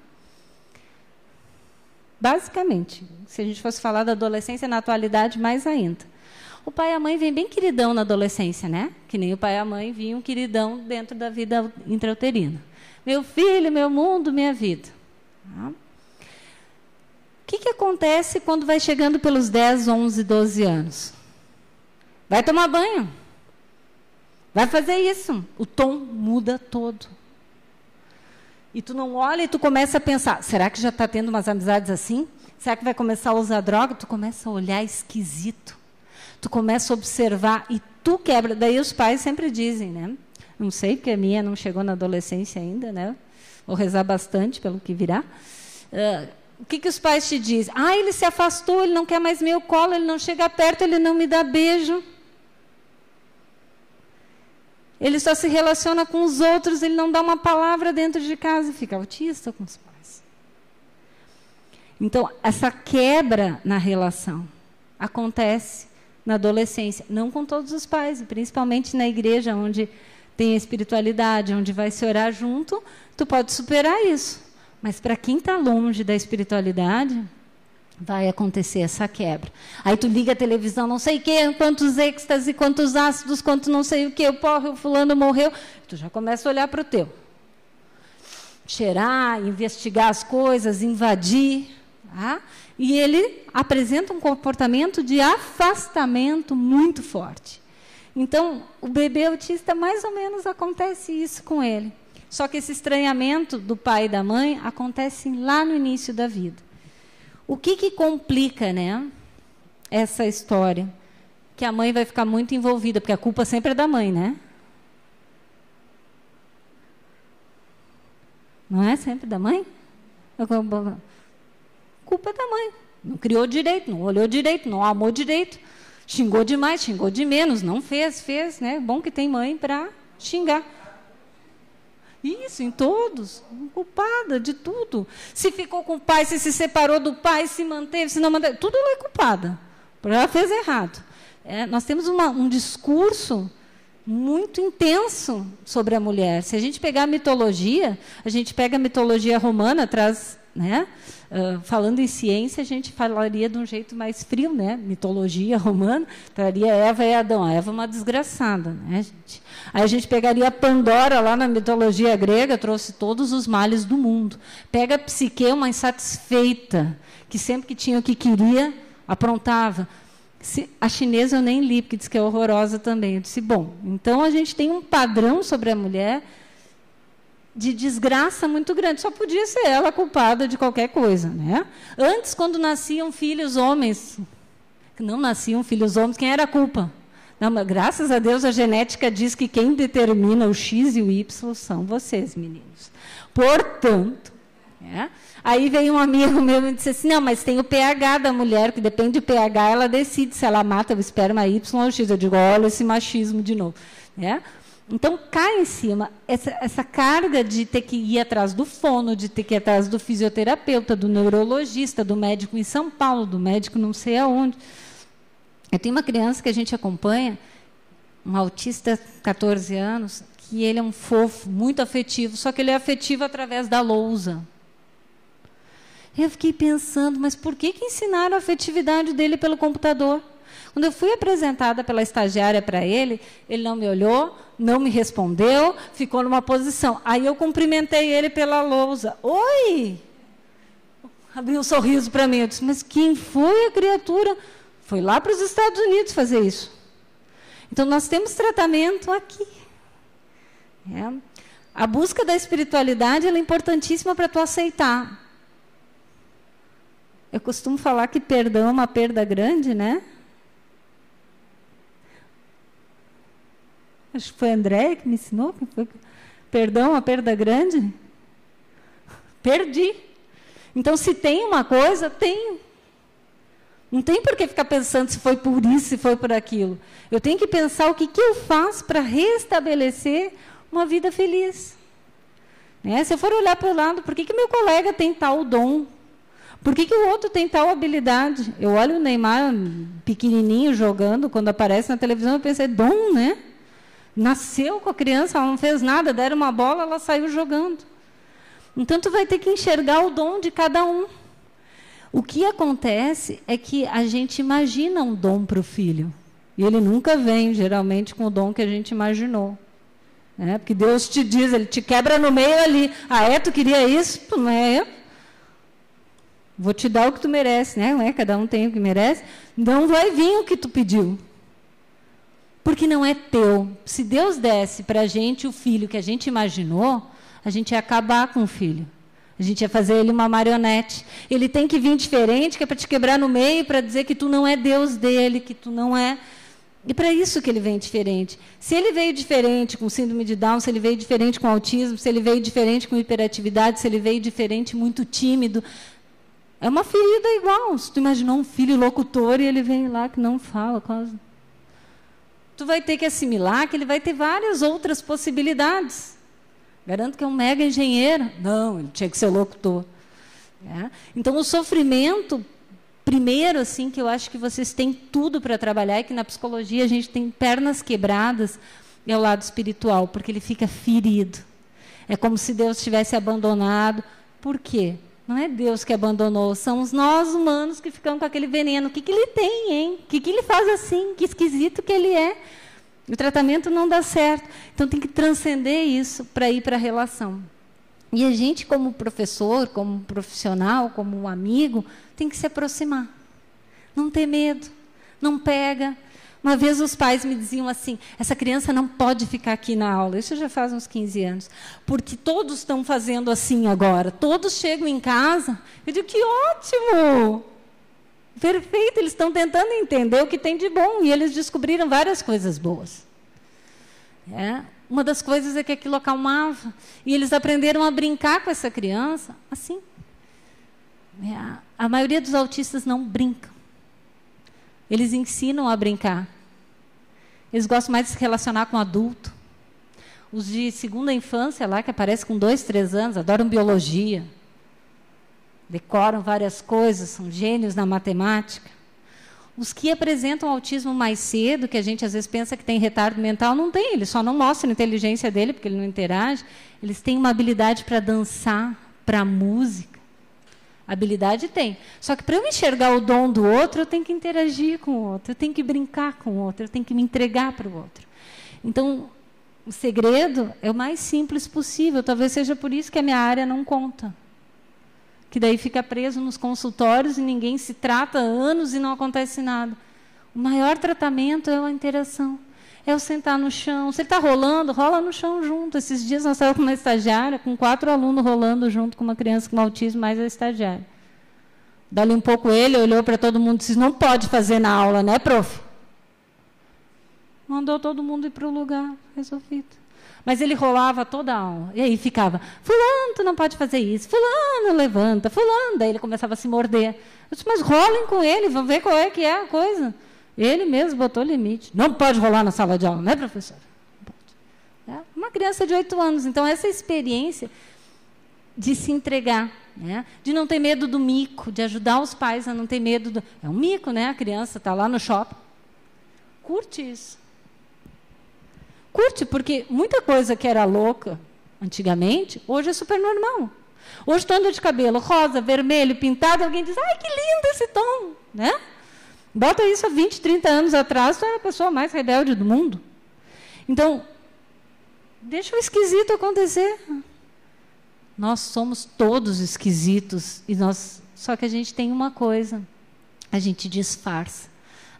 Basicamente, se a gente fosse falar da adolescência na atualidade, mais ainda. O pai e a mãe vêm bem queridão na adolescência, né? Que nem o pai e a mãe vinham queridão dentro da vida intrauterina. Meu filho, meu mundo, minha vida. Tá? O que acontece quando vai chegando pelos 10, 11, 12 anos? Vai tomar banho. Vai fazer isso. O tom muda todo. E tu não olha e tu começa a pensar, será que já está tendo umas amizades assim? Será que vai começar a usar droga? Tu começa a olhar esquisito. Tu começa a observar e tu quebra. Daí os pais sempre dizem, né? Não sei, porque a minha não chegou na adolescência ainda, né? Vou rezar bastante pelo que virá. O que os pais te dizem? Ele se afastou, ele não quer mais meu colo, ele não chega perto, ele não me dá beijo. Ele só se relaciona com os outros, ele não dá uma palavra dentro de casa e fica autista com os pais. Então, essa quebra na relação acontece na adolescência, não com todos os pais, principalmente na igreja, onde tem a espiritualidade, onde vai se orar junto, tu pode superar isso. Mas para quem está longe da espiritualidade, vai acontecer essa quebra. Aí tu liga a televisão, não sei o quê, quantos êxtase, quantos ácidos, quanto não sei o quê, o fulano morreu. Tu já começa a olhar para o teu. Cheirar, investigar as coisas, invadir. Tá? E ele apresenta um comportamento de afastamento muito forte. Então, o bebê autista, mais ou menos, acontece isso com ele. Só que esse estranhamento do pai e da mãe acontece lá no início da vida. O que complica, né, essa história? Que a mãe vai ficar muito envolvida, porque a culpa sempre é da mãe, né? Não é sempre da mãe? A culpa é da mãe. Não criou direito, não olhou direito, não amou direito. Xingou demais, xingou de menos, não fez, né? Bom que tem mãe para xingar. Isso, em todos, culpada de tudo. Se ficou com o pai, se separou do pai, se manteve, se não manteve, tudo ela é culpada. Ela fez errado. Nós temos um discurso muito intenso sobre a mulher. Se a gente pegar a mitologia, a gente pega a mitologia romana, traz, né? Falando em ciência, a gente falaria de um jeito mais frio, né? Mitologia romana, traria Eva e Adão. A Eva é uma desgraçada, né, gente? Aí a gente pegaria a Pandora lá na mitologia grega, trouxe todos os males do mundo. Pega a Psique, uma insatisfeita, que sempre que tinha o que queria, aprontava. A chinesa eu nem li, porque diz que é horrorosa também. Eu disse, bom, então a gente tem um padrão sobre a mulher de desgraça muito grande. Só podia ser ela culpada de qualquer coisa, né? Antes, quando nasciam filhos homens, não nasciam filhos homens, quem era a culpa? Não, mas, graças a Deus, a genética diz que quem determina o X e o Y são vocês, meninos. Portanto, aí veio um amigo meu e disse assim, não, mas tem o pH da mulher, que depende do pH, ela decide se ela mata o esperma Y ou o X. Eu digo, olha esse machismo de novo. Então, cai em cima essa carga de ter que ir atrás do fono, de ter que ir atrás do fisioterapeuta, do neurologista, do médico em São Paulo, do médico não sei aonde. Eu tenho uma criança que a gente acompanha, um autista, 14 anos, que ele é um fofo, muito afetivo, só que ele é afetivo através da lousa. Eu fiquei pensando, mas por que ensinaram a afetividade dele pelo computador? Quando eu fui apresentada pela estagiária para ele não me olhou, não me respondeu, ficou numa posição. Aí eu cumprimentei ele pela lousa. Oi! Abriu um sorriso para mim. Eu disse, mas quem foi a criatura? Foi lá para os Estados Unidos fazer isso. Então, nós temos tratamento aqui. A busca da espiritualidade ela é importantíssima para tu aceitar. Eu costumo falar que perdão é uma perda grande, né? Acho que foi a Andréia que me ensinou. Que foi, perdão é uma perda grande? Perdi. Então, se tem uma coisa, tem. Não tem por que ficar pensando se foi por isso, se foi por aquilo. Eu tenho que pensar o que eu faço para restabelecer uma vida feliz. Se eu for olhar para o lado, por que meu colega tem tal dom? Por que o outro tem tal habilidade? Eu olho o Neymar pequenininho jogando, quando aparece na televisão, eu penso, é dom, né? Nasceu com a criança, ela não fez nada, deram uma bola, ela saiu jogando. Então, tu vai ter que enxergar o dom de cada um. O que acontece é que a gente imagina um dom para o filho. E ele nunca vem, geralmente, com o dom que a gente imaginou. Porque Deus te diz, ele te quebra no meio ali. Tu queria isso? Não é eu. Vou te dar o que tu merece, né? Não é? Cada um tem o que merece. Não vai vir o que tu pediu. porque não é teu. Se Deus desse para a gente o filho que a gente imaginou, a gente ia acabar com o filho. A gente ia fazer ele uma marionete. Ele tem que vir diferente, que é para te quebrar no meio, para dizer que tu não é Deus dele, que tu não é... E para isso que ele vem diferente. Se ele veio diferente com síndrome de Down, se ele veio diferente com autismo, se ele veio diferente com hiperatividade, se ele veio diferente muito tímido, é uma ferida igual. Se tu imaginou um filho locutor e ele vem lá que não fala quase. Tu vai ter que assimilar que ele vai ter várias outras possibilidades. Garanto que é um mega engenheiro. Não, ele tinha que ser locutor. Então, o sofrimento, primeiro, assim, que eu acho que vocês têm tudo para trabalhar, e que na psicologia a gente tem pernas quebradas, é o lado espiritual, porque ele fica ferido. É como se Deus tivesse abandonado. Por quê? Não é Deus que abandonou, são nós humanos que ficamos com aquele veneno. O que ele tem, hein? O que ele faz assim? Que esquisito que ele é. O tratamento não dá certo. Então, tem que transcender isso para ir para a relação. E a gente, como professor, como profissional, como um amigo, tem que se aproximar. Não ter medo. Não pega. Uma vez os pais me diziam assim, essa criança não pode ficar aqui na aula. Isso já faz uns 15 anos. Porque todos estão fazendo assim agora. Todos chegam em casa. Eu digo, que ótimo! Perfeito, eles estão tentando entender o que tem de bom, e eles descobriram várias coisas boas. Uma das coisas é que aquilo acalmava, e eles aprenderam a brincar com essa criança assim. A maioria dos autistas não brincam. Eles ensinam a brincar. Eles gostam mais de se relacionar com adulto. Os de segunda infância, lá, que aparecem com 2, 3 anos, adoram biologia. Decoram várias coisas, são gênios na matemática. Os que apresentam autismo mais cedo, que a gente às vezes pensa que tem retardo mental, não tem, ele só não mostra a inteligência dele, porque ele não interage. Eles têm uma habilidade para dançar, para música. Habilidade tem. Só que para eu enxergar o dom do outro, eu tenho que interagir com o outro, eu tenho que brincar com o outro, eu tenho que me entregar para o outro. Então, o segredo é o mais simples possível. Talvez seja por isso que a minha área não conta. Que daí fica preso nos consultórios e ninguém se trata há anos e não acontece nada. O maior tratamento é a interação. É o sentar no chão. Se ele está rolando, rola no chão junto. Esses dias nós estávamos com uma estagiária, com 4 alunos rolando junto com uma criança com autismo, mais a estagiária. Dali um pouco ele olhou para todo mundo e disse, não pode fazer na aula, né, prof? Mandou todo mundo ir para o lugar, resolvido. Mas ele rolava toda a aula. E aí ficava, fulano, tu não pode fazer isso. Fulano, levanta. Fulano. Daí ele começava a se morder. Eu disse, mas rolem com ele, vamos ver qual é que é a coisa. Ele mesmo botou limite. Não pode rolar na sala de aula, né, professora? Não pode. Uma criança de 8 anos. Então, essa experiência de se entregar, de não ter medo do mico, de ajudar os pais a não ter medo do... É um mico, né? A criança está lá no shopping. Curte isso. Curte, porque muita coisa que era louca antigamente, hoje é super normal. Hoje estou andando de cabelo rosa, vermelho, pintado, alguém diz, ai, que lindo esse tom. Né? Bota isso há 20, 30 anos atrás, tu era a pessoa mais rebelde do mundo. Então, deixa o esquisito acontecer. Nós somos todos esquisitos, só que a gente tem uma coisa, a gente disfarça,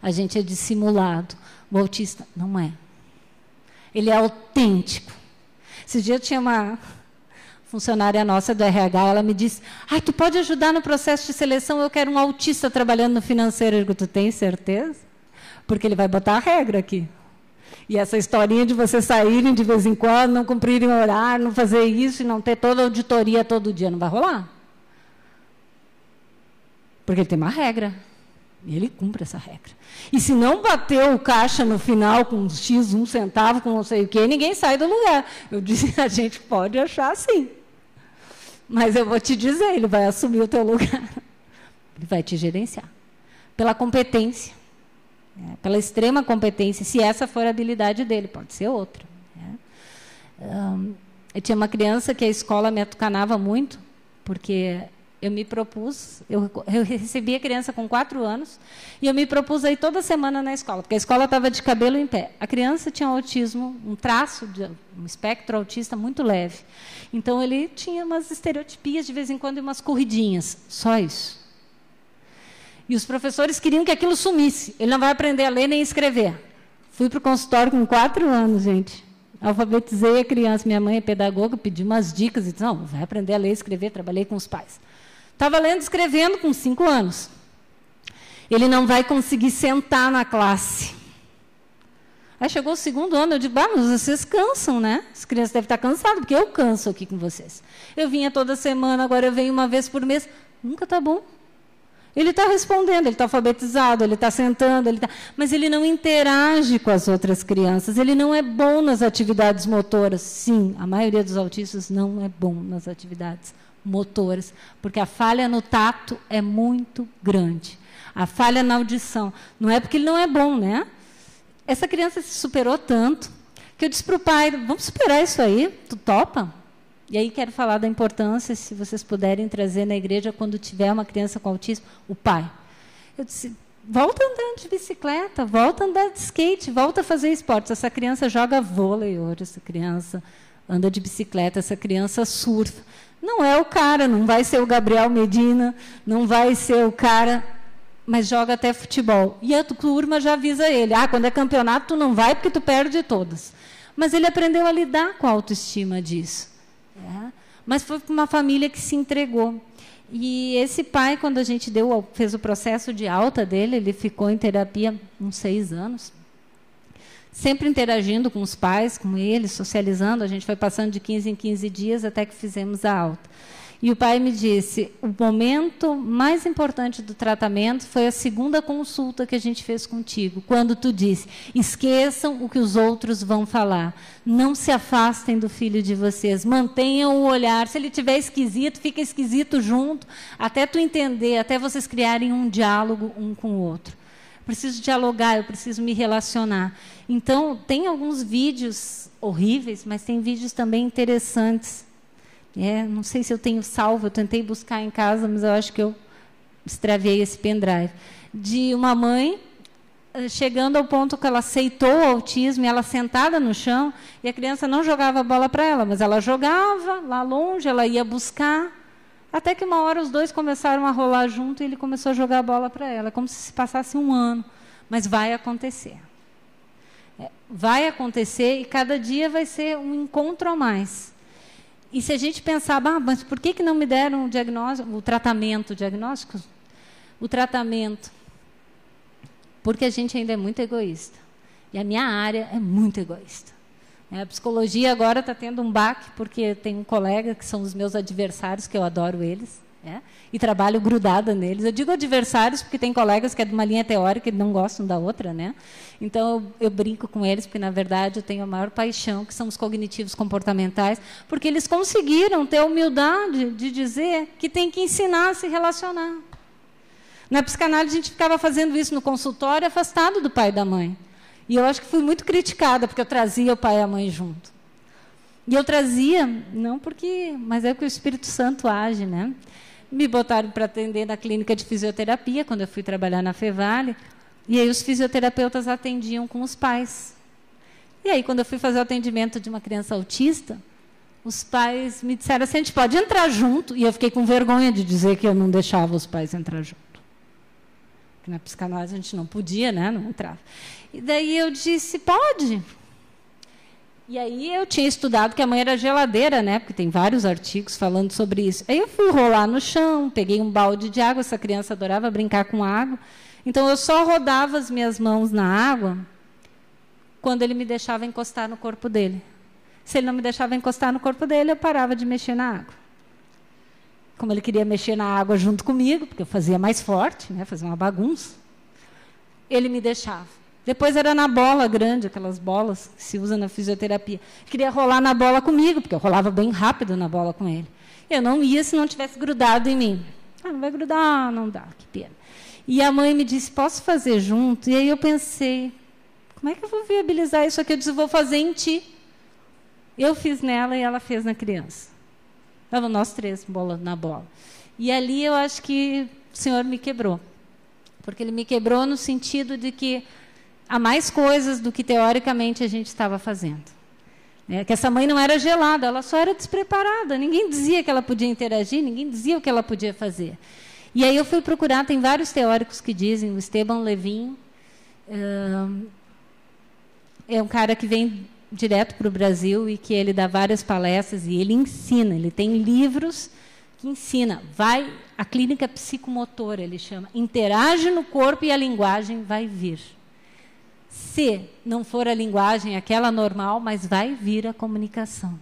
a gente é dissimulado. O autista não é. Ele é autêntico. Esse dia eu tinha uma funcionária nossa do RH, ela me disse, ai, tu pode ajudar no processo de seleção, eu quero um autista trabalhando no financeiro. Eu digo, tu tem certeza? Porque ele vai botar a regra aqui. E essa historinha de vocês saírem de vez em quando, não cumprirem o horário, não fazer isso e não ter toda a auditoria todo dia, não vai rolar. Porque ele tem uma regra. E ele cumpre essa regra. E se não bater o caixa no final com X, 1 centavo, com não sei o quê, ninguém sai do lugar. Eu disse, a gente pode achar assim. Mas eu vou te dizer, ele vai assumir o teu lugar. Ele vai te gerenciar. Pela competência. Pela extrema competência. Se essa for a habilidade dele, pode ser outra. Eu tinha uma criança que a escola me atucanava muito, porque... eu me propus, eu recebi a criança com 4 anos, e eu me propus a ir toda semana na escola, porque a escola estava de cabelo em pé. A criança tinha autismo, um traço, um espectro autista muito leve. Então, ele tinha umas estereotipias de vez em quando e umas corridinhas, só isso. E os professores queriam que aquilo sumisse. Ele não vai aprender a ler nem escrever. Fui para o consultório com 4 anos, gente. Alfabetizei a criança. Minha mãe é pedagoga, pedi umas dicas e disse, não, vai aprender a ler e escrever. Trabalhei com os pais. Estava lendo e escrevendo com 5 anos. Ele não vai conseguir sentar na classe. Aí chegou o 2º ano, eu digo, mas vocês cansam, né? As crianças devem estar cansadas, porque eu canso aqui com vocês. Eu vinha toda semana, agora eu venho uma vez por mês. Nunca está bom. Ele está respondendo, ele está alfabetizado, ele está sentando, mas ele não interage com as outras crianças, ele não é bom nas atividades motoras. Sim, a maioria dos autistas não é bom nas atividades motoras, porque a falha no tato é muito grande. A falha na audição. Não é porque ele não é bom, né? Essa criança se superou tanto que eu disse para o pai, vamos superar isso aí, tu topa? E aí quero falar da importância, se vocês puderem trazer na igreja, quando tiver uma criança com autismo, o pai. Eu disse, volta a andar de bicicleta, volta a andar de skate, volta a fazer esportes. Essa criança joga vôlei hoje, essa criança anda de bicicleta, essa criança surfa. Não é o cara, não vai ser o Gabriel Medina, não vai ser o cara, mas joga até futebol. E a turma já avisa ele, quando é campeonato tu não vai porque tu perde todas. Mas ele aprendeu a lidar com a autoestima disso. Mas foi uma família que se entregou. E esse pai, quando a gente fez o processo de alta dele, ele ficou em terapia uns 6 anos, sempre interagindo com os pais, com eles, socializando. A gente foi passando de 15 em 15 dias até que fizemos a alta. E o pai me disse, o momento mais importante do tratamento foi a 2ª consulta que a gente fez contigo, quando tu disse, esqueçam o que os outros vão falar, não se afastem do filho de vocês, mantenham o olhar, se ele estiver esquisito, fica esquisito junto, até tu entender, até vocês criarem um diálogo um com o outro. Eu preciso dialogar, eu preciso me relacionar. Então, tem alguns vídeos horríveis, mas tem vídeos também interessantes. Não sei se eu tenho salvo, eu tentei buscar em casa, mas eu acho que eu extraviei esse pendrive. De uma mãe chegando ao ponto que ela aceitou o autismo, e ela sentada no chão, e a criança não jogava a bola para ela, mas ela jogava lá longe, ela ia buscar, até que uma hora os dois começaram a rolar junto e ele começou a jogar a bola para ela, como se passasse um ano. Mas vai acontecer. Vai acontecer e cada dia vai ser um encontro a mais. E se a gente pensar, mas por que não me deram o diagnóstico, o tratamento, o tratamento? Porque a gente ainda é muito egoísta. E a minha área é muito egoísta. A psicologia agora está tendo um baque, porque tem um colega que são os meus adversários, que eu adoro eles, e trabalho grudada neles. Eu digo adversários porque tem colegas que é de uma linha teórica e não gostam da outra, né? Então, eu brinco com eles, porque, na verdade, eu tenho a maior paixão, que são os cognitivos comportamentais, porque eles conseguiram ter a humildade de dizer que tem que ensinar a se relacionar. Na psicanálise, a gente ficava fazendo isso no consultório, afastado do pai e da mãe. E eu acho que fui muito criticada, porque eu trazia o pai e a mãe junto. E eu trazia, não porque, mas é porque o Espírito Santo age, né? Me botaram para atender na clínica de fisioterapia, quando eu fui trabalhar na Fevale, e aí os fisioterapeutas atendiam com os pais. E aí, quando eu fui fazer o atendimento de uma criança autista, os pais me disseram assim, a gente pode entrar junto, e eu fiquei com vergonha de dizer que eu não deixava os pais entrar junto. Porque na psicanálise a gente não podia, né? Não entrava. E daí eu disse, pode. E aí eu tinha estudado que a mãe era geladeira, né? Porque tem vários artigos falando sobre isso. Aí eu fui rolar no chão, peguei um balde de água, essa criança adorava brincar com água. Então eu só rodava as minhas mãos na água quando ele me deixava encostar no corpo dele. Se ele não me deixava encostar no corpo dele, eu parava de mexer na água. Como ele queria mexer na água junto comigo, porque eu fazia mais forte, né? Fazia uma bagunça, ele me deixava. Depois era na bola grande, aquelas bolas que se usa na fisioterapia. Queria rolar na bola comigo, porque eu rolava bem rápido na bola com ele. Eu não ia se não tivesse grudado em mim. Não vai grudar, não dá, que pena. E a mãe me disse, posso fazer junto? E aí eu pensei, como é que eu vou viabilizar isso aqui? Eu disse, vou fazer em ti. Eu fiz nela e ela fez na criança. Estavam nós 3 na bola. E ali eu acho que o Senhor me quebrou. Porque Ele me quebrou no sentido de que há mais coisas do que teoricamente a gente estava fazendo. Que essa mãe não era gelada, ela só era despreparada. Ninguém dizia que ela podia interagir, ninguém dizia o que ela podia fazer. E aí eu fui procurar, tem vários teóricos que dizem, o Esteban Levin, é um cara que vem direto para o Brasil e que ele dá várias palestras e ele ensina, ele tem livros que ensina. A clínica psicomotora, ele chama, interage no corpo e a linguagem vai vir. Se não for a linguagem aquela normal, mas vai vir a comunicação.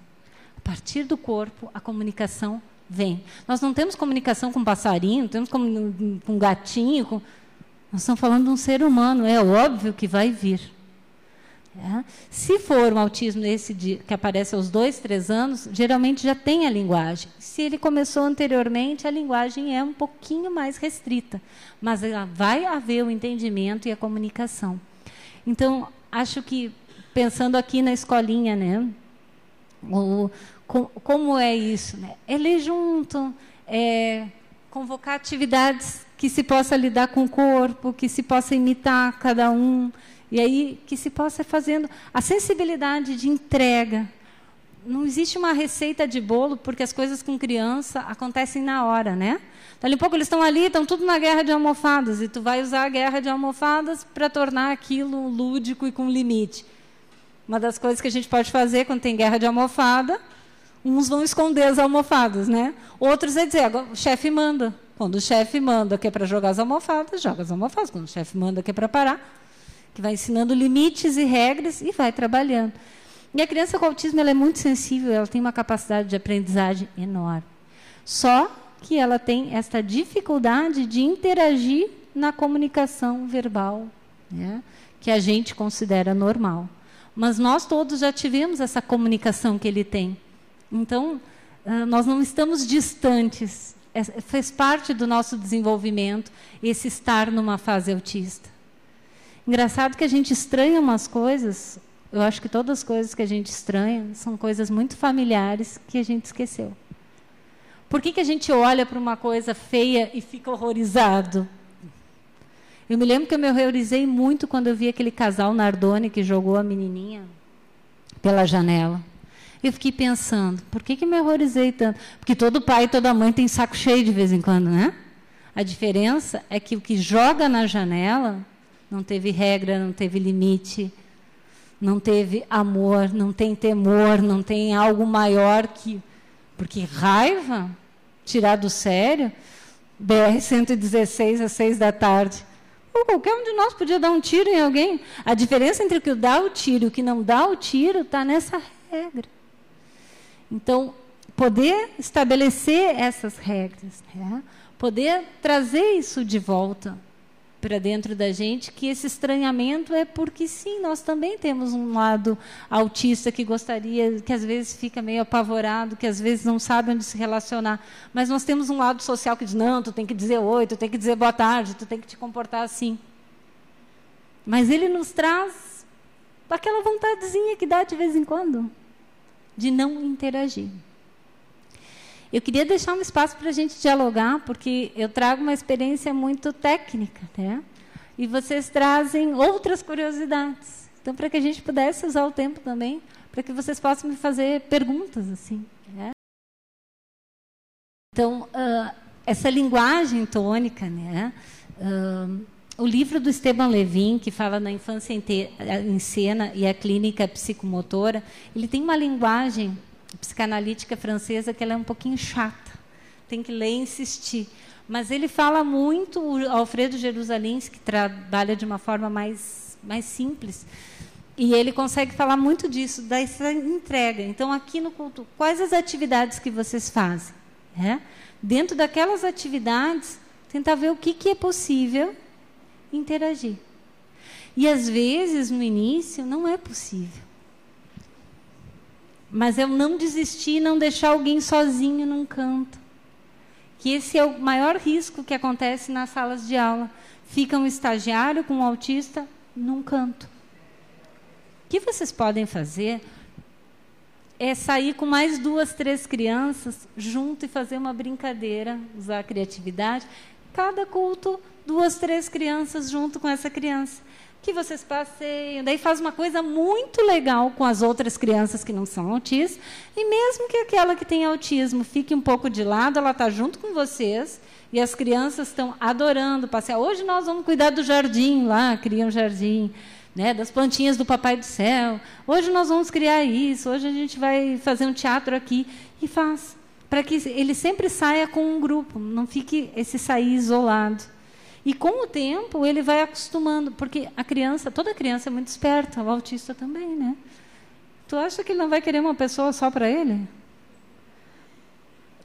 A partir do corpo, a comunicação vem. Nós não temos comunicação com passarinho, não temos com gatinho, nós estamos falando de um ser humano, é óbvio que vai vir. Se for um autismo esse que aparece aos 2, 3 anos, geralmente já tem a linguagem. Se ele começou anteriormente, a linguagem é um pouquinho mais restrita, mas vai haver o entendimento e a comunicação. Então, acho que, pensando aqui na escolinha, né, como é isso? Né? É ler junto, convocar atividades que se possa lidar com o corpo, que se possa imitar cada um, e aí que se possa fazendo a sensibilidade de entrega. Não existe uma receita de bolo, porque as coisas com criança acontecem na hora, né? Dali a pouco eles estão ali, estão tudo na guerra de almofadas, e tu vai usar a guerra de almofadas para tornar aquilo lúdico e com limite. Uma das coisas que a gente pode fazer quando tem guerra de almofada, uns vão esconder as almofadas, né? Outros é dizer, agora, o chefe manda. Quando o chefe manda que é para jogar as almofadas, joga as almofadas. Quando o chefe manda que é para parar, que vai ensinando limites e regras e vai trabalhando. E a criança com autismo ela é muito sensível, ela tem uma capacidade de aprendizagem enorme. Só que ela tem esta dificuldade de interagir na comunicação verbal, né, que a gente considera normal. Mas nós todos já tivemos essa comunicação que ele tem. Então, nós não estamos distantes. Faz parte do nosso desenvolvimento esse estar numa fase autista. Engraçado que a gente estranha umas coisas, eu acho que todas as coisas que a gente estranha são coisas muito familiares que a gente esqueceu. Por que a gente olha para uma coisa feia e fica horrorizado? Eu me lembro que eu me horrorizei muito quando eu vi aquele casal Nardoni que jogou a menininha pela janela. Eu fiquei pensando, por que me horrorizei tanto? Porque todo pai e toda mãe tem saco cheio de vez em quando, né? A diferença é que o que joga na janela não teve regra, não teve limite, não teve amor, não tem temor, não tem algo maior que... Porque raiva, tirar do sério, BR-116 às 6 da tarde. Qualquer um de nós podia dar um tiro em alguém. A diferença entre o que dá o tiro e o que não dá o tiro está nessa regra. Então, poder estabelecer essas regras, né? Poder trazer isso de volta para dentro da gente, que esse estranhamento é porque, sim, nós também temos um lado autista que gostaria, que às vezes fica meio apavorado, que às vezes não sabe onde se relacionar, mas nós temos um lado social que diz, não, tu tem que dizer oi, tu tem que dizer boa tarde, tu tem que te comportar assim. Mas ele nos traz aquela vontadezinha que dá de vez em quando, de não interagir. Eu queria deixar um espaço para a gente dialogar, porque eu trago uma experiência muito técnica, né? E vocês trazem outras curiosidades. Então, para que a gente pudesse usar o tempo também, para que vocês possam me fazer perguntas, assim, né? Então, essa linguagem tônica, né? O livro do Esteban Levin, que fala na infância em cena e a clínica psicomotora, ele tem uma linguagem psicanalítica francesa que ela é um pouquinho chata, tem que ler e insistir, mas ele fala muito, o Alfredo Jerusalins, que trabalha de uma forma mais simples, e ele consegue falar muito disso, dessa entrega. Então, aqui no culto, quais as atividades que vocês fazem? Dentro daquelas atividades, tentar ver o que é possível interagir. E, às vezes, no início, não é possível. Mas eu não desistir, não deixar alguém sozinho num canto. Que esse é o maior risco que acontece nas salas de aula. Fica um estagiário com um autista num canto. O que vocês podem fazer é sair com mais 2, 3 crianças junto e fazer uma brincadeira, usar a criatividade. Cada culto, 2, 3 crianças junto com essa criança. Que vocês passeiam, daí faz uma coisa muito legal com as outras crianças que não são autistas, e mesmo que aquela que tem autismo fique um pouco de lado, ela está junto com vocês, e as crianças estão adorando passear. Hoje nós vamos cuidar do jardim lá, cria um jardim. né, das plantinhas do Papai do Céu. Hoje nós vamos criar isso, hoje a gente vai fazer um teatro aqui. E faz, para que ele sempre saia com um grupo, não fique esse sair isolado. E com o tempo ele vai acostumando, porque a criança, toda criança é muito esperta, o autista também, né? Tu acha que ele não vai querer uma pessoa só para ele?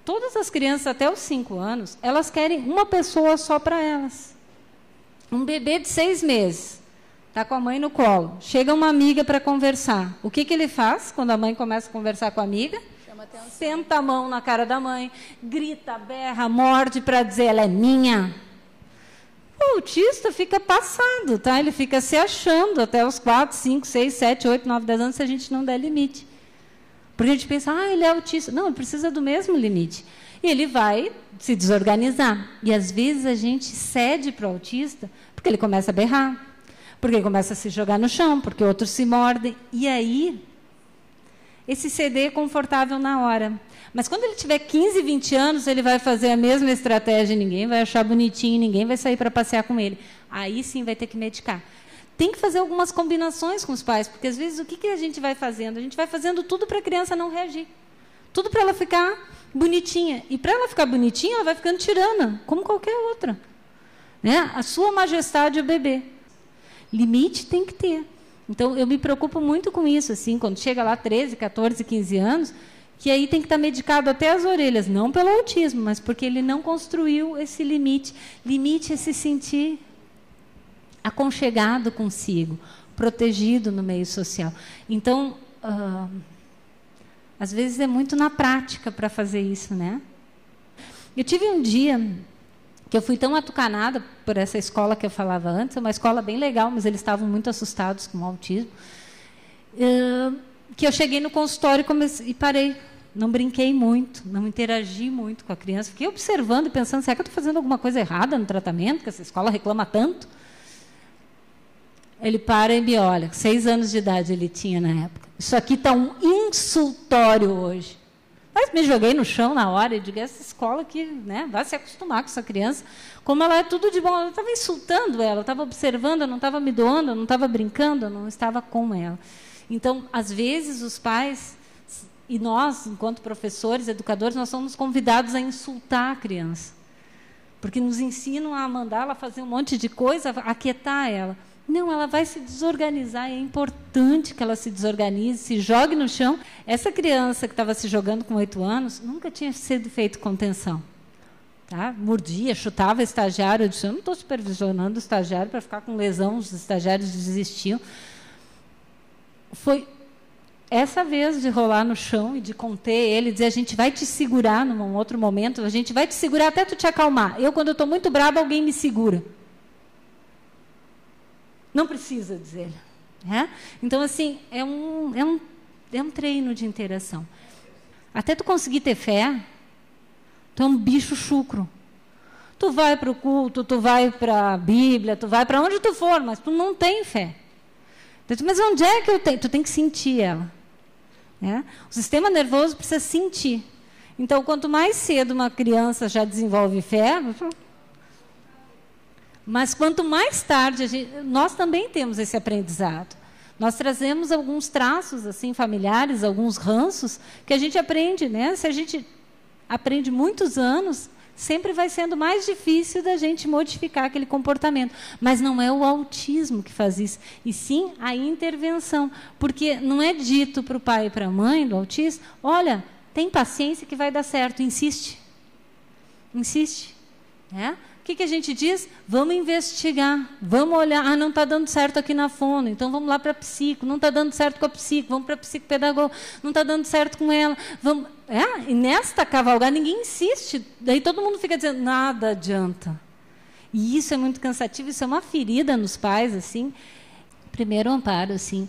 Todas as crianças até os 5 anos, elas querem uma pessoa só para elas. Um bebê de 6 meses, está com a mãe no colo, chega uma amiga para conversar. O que ele faz quando a mãe começa a conversar com a amiga? Senta a mão na cara da mãe, grita, berra, morde para dizer, ela é minha. O autista fica passado, tá? Ele fica se achando até os 4, 5, 6, 7, 8, 9, 10 anos, se a gente não der limite. Porque a gente pensa, ele é autista. Não, ele precisa do mesmo limite. E ele vai se desorganizar. E, às vezes, a gente cede para o autista porque ele começa a berrar, porque ele começa a se jogar no chão, porque outros se mordem. E aí, esse ceder é confortável na hora. Mas quando ele tiver 15, 20 anos, ele vai fazer a mesma estratégia, ninguém vai achar bonitinho, ninguém vai sair para passear com ele. Aí sim vai ter que medicar. Tem que fazer algumas combinações com os pais, porque às vezes o que a gente vai fazendo? A gente vai fazendo tudo para a criança não reagir. Tudo para ela ficar bonitinha. E para ela ficar bonitinha, ela vai ficando tirana, como qualquer outra. Né? A sua majestade é o bebê. Limite tem que ter. Então, eu me preocupo muito com isso, assim, quando chega lá 13, 14, 15 anos, que aí tem que estar medicado até as orelhas, não pelo autismo, mas porque ele não construiu esse limite. Limite é se sentir aconchegado consigo, protegido no meio social. Então, às vezes é muito na prática para fazer isso, né? Eu tive um dia que eu fui tão atucanada por essa escola que eu falava antes, é uma escola bem legal, mas eles estavam muito assustados com o autismo, que eu cheguei no consultório e parei. Não brinquei muito, não interagi muito com a criança. Fiquei observando e pensando, será que eu estou fazendo alguma coisa errada no tratamento, que essa escola reclama tanto? Ele para e me olha, 6 anos de idade ele tinha na época. Isso aqui está um insultório hoje. Mas me joguei no chão na hora e digo, essa escola que, né, vai se acostumar com essa criança. Como ela é tudo de bom, eu estava insultando ela, eu estava observando, eu não estava me doando, eu não estava brincando, eu não estava com ela. Então, às vezes, os pais... E nós, enquanto professores, educadores, nós somos convidados a insultar a criança. Porque nos ensinam a mandar ela fazer um monte de coisa, a aquietar ela. Não, ela vai se desorganizar, e é importante que ela se desorganize, se jogue no chão. Essa criança que estava se jogando com 8 anos, nunca tinha sido feito contenção. Tá? Mordia, chutava estagiário. Eu disse, eu não estou supervisionando o estagiário para ficar com lesão, os estagiários desistiam. Foi... essa vez de rolar no chão e de conter ele, dizer, a gente vai te segurar num outro momento, a gente vai te segurar até tu te acalmar. Eu, quando eu estou muito brava, alguém me segura. Não precisa dizer. Né? Então, assim, é um treino de interação. Até tu conseguir ter fé, tu é um bicho chucro. Tu vai para o culto, tu vai para a Bíblia, tu vai para onde tu for, mas tu não tem fé. Mas onde é que eu tenho? Tu tem que sentir ela. Né? O sistema nervoso precisa sentir. Então, quanto mais cedo uma criança já desenvolve fé, mas quanto mais tarde, nós também temos esse aprendizado. Nós trazemos alguns traços assim familiares, alguns ranços, que a gente aprende. Né? Se a gente aprende muitos anos, sempre vai sendo mais difícil da gente modificar aquele comportamento. Mas não é o autismo que faz isso, e sim a intervenção. Porque não é dito para o pai e para a mãe do autista, olha, tem paciência que vai dar certo, insiste. Insiste. Né? O que a gente diz? Vamos investigar, vamos olhar, não está dando certo aqui na fono, então vamos lá para a psico, não está dando certo com a psico, vamos para a psicopedagoga, não está dando certo com ela, vamos... E nesta cavalgada ninguém insiste, daí todo mundo fica dizendo, nada adianta. E isso é muito cansativo, isso é uma ferida nos pais, assim. Primeiro amparo, assim,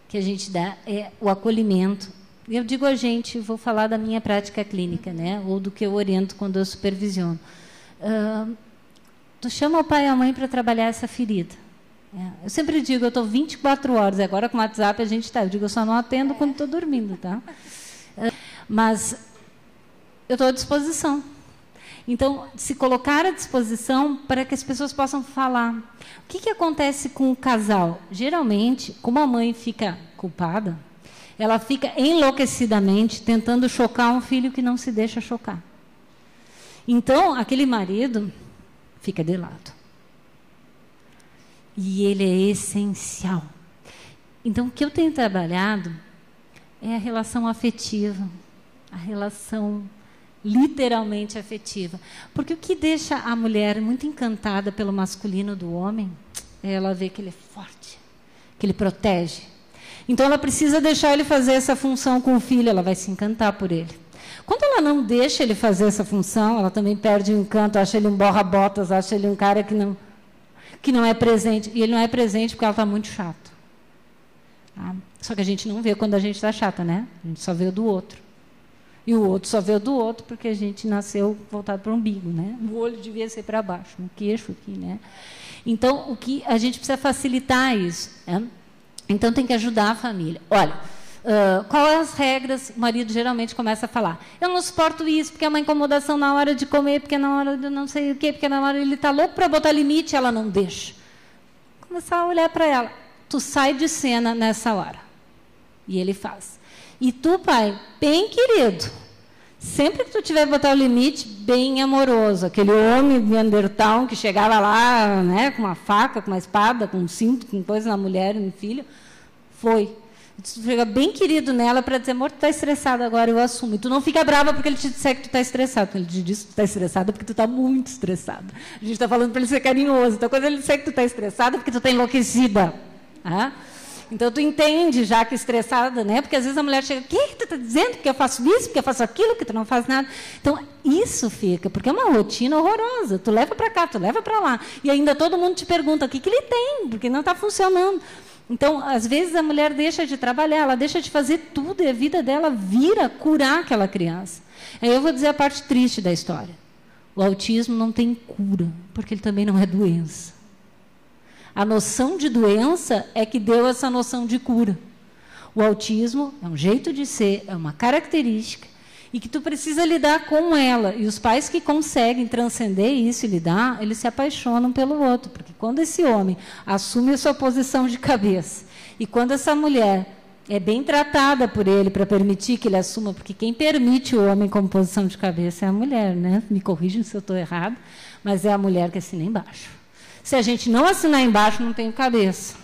que a gente dá é o acolhimento. Eu digo a gente, vou falar da minha prática clínica, né, ou do que eu oriento quando eu supervisiono. Tu chama o pai e a mãe para trabalhar essa ferida. Eu sempre digo, eu estou 24 horas, agora com o WhatsApp a gente está, eu digo, eu só não atendo quando estou dormindo, tá? Mas eu estou à disposição. Então, se colocar à disposição para que as pessoas possam falar. O que acontece com o casal? Geralmente, como a mãe fica culpada, ela fica enlouquecidamente tentando chocar um filho que não se deixa chocar. Então, aquele marido fica de lado. E ele é essencial. Então, o que eu tenho trabalhado é a relação afetiva, a relação literalmente afetiva. Porque o que deixa a mulher muito encantada pelo masculino do homem é ela ver que ele é forte, que ele protege. Então, ela precisa deixar ele fazer essa função com o filho, ela vai se encantar por ele. Quando ela não deixa ele fazer essa função, ela também perde o encanto, acha ele um borra-botas, acha ele um cara que não é presente. E ele não é presente porque ela está muito chato. Tá? Só que a gente não vê quando a gente está chata, né? A gente só vê o do outro. E o outro só vê o do outro porque a gente nasceu voltado para o umbigo, né? O olho devia ser para baixo, no queixo aqui, né? Então, o que a gente precisa facilitar isso, né? Então, tem que ajudar a família. Olha, quais as regras? O marido geralmente começa a falar: eu não suporto isso, porque é uma incomodação na hora de comer, porque é na hora de não sei o quê, porque é na hora ele está louco para botar limite, ela não deixa. Começar a olhar para ela. Tu sai de cena nessa hora. E ele faz. E tu, pai, bem querido, sempre que tu tiver que botar o limite, bem amoroso, aquele homem neandertal que chegava lá, né, com uma faca, com uma espada, com um cinto, com coisa na mulher e no filho, foi. Tu fica bem querido nela para dizer: amor, tu está estressado agora, eu assumo. E tu não fica brava porque ele te disser que tu está estressado. Ele te diz que tu está estressado porque tu está muito estressado. A gente está falando para ele ser carinhoso. Então, quando ele disser que tu está estressado, é porque tu está enlouquecida. Ah? Então, tu entende já que estressada, né? Porque às vezes a mulher chega: o que tu está dizendo? Porque eu faço isso, porque eu faço aquilo, que tu não faz nada. Então, isso fica, porque é uma rotina horrorosa. Tu leva para cá, tu leva para lá. E ainda todo mundo te pergunta: o que ele tem? Porque não está funcionando. Então, às vezes, a mulher deixa de trabalhar, ela deixa de fazer tudo e a vida dela vira curar aquela criança. Aí eu vou dizer a parte triste da história. O autismo não tem cura, porque ele também não é doença. A noção de doença é que deu essa noção de cura. O autismo é um jeito de ser, é uma característica, e que tu precisa lidar com ela. E os pais que conseguem transcender isso e lidar, eles se apaixonam pelo outro. Porque quando esse homem assume a sua posição de cabeça, e quando essa mulher é bem tratada por ele para permitir que ele assuma, porque quem permite o homem como posição de cabeça é a mulher, né? Me corrijam se eu estou errado, mas é a mulher que assina embaixo. Se a gente não assinar embaixo, não tem cabeça.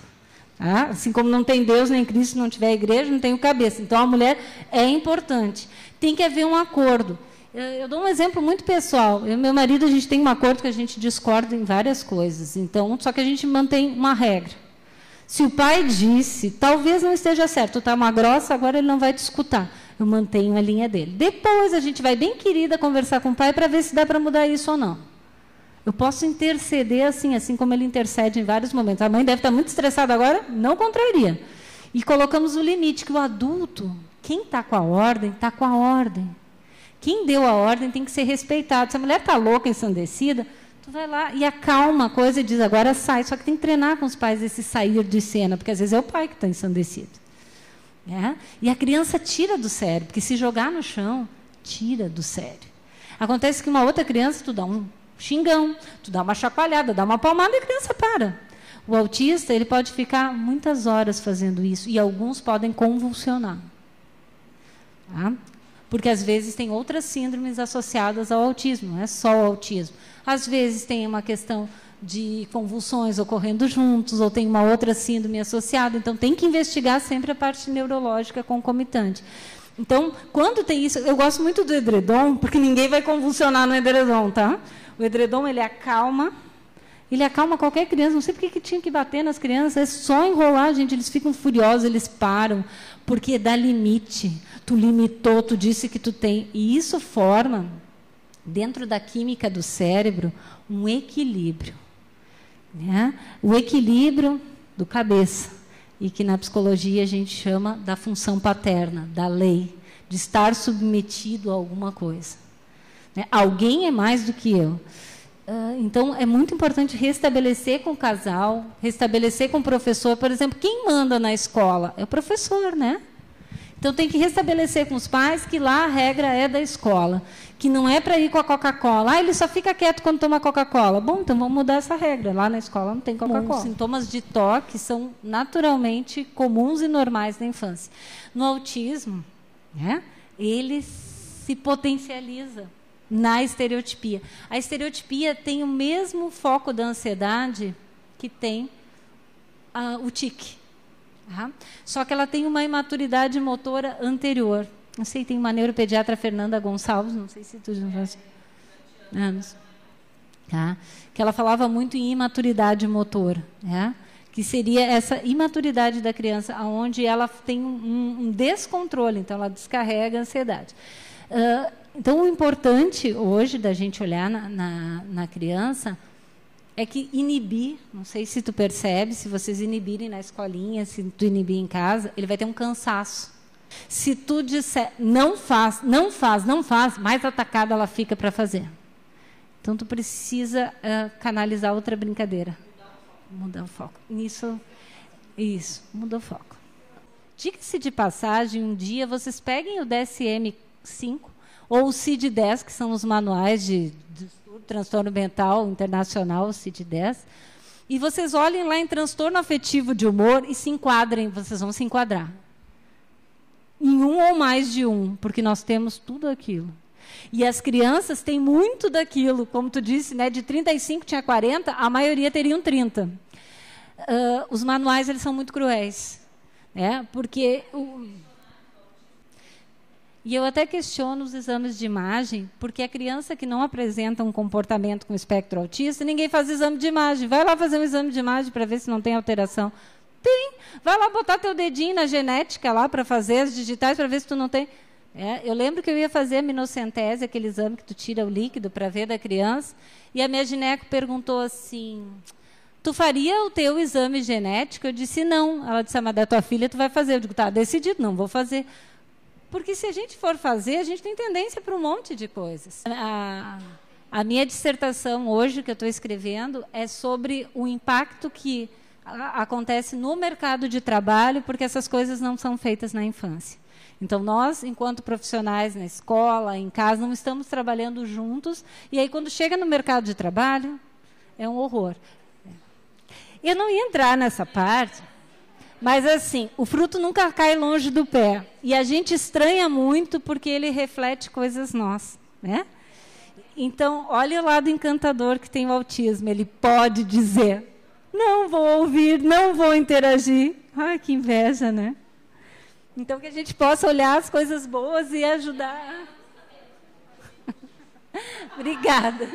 Tá? Assim como não tem Deus nem Cristo, se não tiver igreja, não tem cabeça. Então, a mulher é importante. Tem que haver um acordo. Eu dou um exemplo muito pessoal. Eu e meu marido, a gente tem um acordo que a gente discorda em várias coisas. Então, só que a gente mantém uma regra. Se o pai disse, talvez não esteja certo, tu está uma grossa, agora ele não vai te escutar. Eu mantenho a linha dele. Depois, a gente vai bem querida conversar com o pai para ver se dá para mudar isso ou não. Eu posso interceder assim como ele intercede em vários momentos. A mãe deve estar muito estressada agora, não contraria. E colocamos o limite, que o adulto, quem está com a ordem, está com a ordem. Quem deu a ordem tem que ser respeitado. Se a mulher está louca, ensandecida, tu vai lá e acalma a coisa e diz: agora sai. Só que tem que treinar com os pais esse sair de cena, porque às vezes é o pai que está ensandecido. É? E a criança tira do sério, porque se jogar no chão, tira do sério. Acontece que uma outra criança, tu dá um xingão, tu dá uma chacoalhada, dá uma palmada e a criança para. O autista, ele pode ficar muitas horas fazendo isso, e alguns podem convulsionar. Tá? Porque às vezes tem outras síndromes associadas ao autismo, não é só o autismo. Às vezes tem uma questão de convulsões ocorrendo juntos, ou tem uma outra síndrome associada, então tem que investigar sempre a parte neurológica concomitante. Então, quando tem isso, eu gosto muito do edredom, porque ninguém vai convulsionar no edredom, tá? O edredom, ele acalma qualquer criança. Não sei por que tinha que bater nas crianças, é só enrolar, gente, eles ficam furiosos, eles param, porque dá limite. Tu limitou, tu disse que tu tem. E isso forma, dentro da química do cérebro, um equilíbrio. Né? O equilíbrio do cabeça, e que na psicologia a gente chama da função paterna, da lei, de estar submetido a alguma coisa. Alguém é mais do que eu. Então, é muito importante restabelecer com o casal, restabelecer com o professor. Por exemplo, quem manda na escola? É o professor, né? Então, tem que restabelecer com os pais que lá a regra é da escola. que não é para ir com a Coca-Cola. Ah, ele só fica quieto quando toma Coca-Cola. Bom, então vamos mudar essa regra. Lá na escola não tem Coca-Cola. Sintomas de toque são naturalmente comuns e normais na infância. No autismo, né, ele se potencializa na estereotipia. A estereotipia tem o mesmo foco da ansiedade que tem o tique. Tá? Só que ela tem uma imaturidade motora anterior. Não sei, tem uma neuropediatra, Fernanda Gonçalves, não sei se tu já faz anos, tá? Que ela falava muito em imaturidade motora, né? Que seria essa imaturidade da criança, onde ela tem um descontrole, então ela descarrega a ansiedade. Então, o importante hoje da gente olhar na criança é que inibir, não sei se tu percebe, se vocês inibirem na escolinha, se tu inibir em casa, ele vai ter um cansaço. Se tu disser não faz, não faz, não faz, mais atacada ela fica para fazer. Então, tu precisa canalizar outra brincadeira. Mudar o foco. Isso, muda o foco. Diga-se de passagem, um dia vocês peguem o DSM-5 ou o CID-10, que são os manuais de transtorno mental internacional, o CID-10, e vocês olhem lá em transtorno afetivo de humor e se enquadrem, vocês vão se enquadrar. Em um ou mais de um, porque nós temos tudo aquilo. E as crianças têm muito daquilo, como tu disse, né, de 35 tinha 40, a maioria teriam 30. Os manuais eles são muito cruéis, né, porque... E eu até questiono os exames de imagem, porque a criança que não apresenta um comportamento com espectro autista, ninguém faz exame de imagem. Vai lá fazer um exame de imagem para ver se não tem alteração. Tem. Vai lá botar teu dedinho na genética lá para fazer as digitais para ver se tu não tem. Eu lembro que eu ia fazer a minocentese, aquele exame que tu tira o líquido para ver da criança, e a minha gineco perguntou assim, tu faria o teu exame genético? Eu disse, não. Ela disse, mas da tua filha tu vai fazer. Eu digo, tá, decidido, não vou fazer. Porque se a gente for fazer, a gente tem tendência para um monte de coisas. A minha dissertação hoje, que eu estou escrevendo, é sobre o impacto que acontece no mercado de trabalho, porque essas coisas não são feitas na infância. Então, nós, enquanto profissionais na escola, em casa, não estamos trabalhando juntos, e aí, quando chega no mercado de trabalho, é um horror. Eu não ia entrar nessa parte, mas, assim, o fruto nunca cai longe do pé. E a gente estranha muito porque ele reflete coisas nossas, né? Então, olha o lado encantador que tem o autismo. Ele pode dizer, não vou ouvir, não vou interagir. Ai, que inveja, né? Então, que a gente possa olhar as coisas boas e ajudar. Obrigada.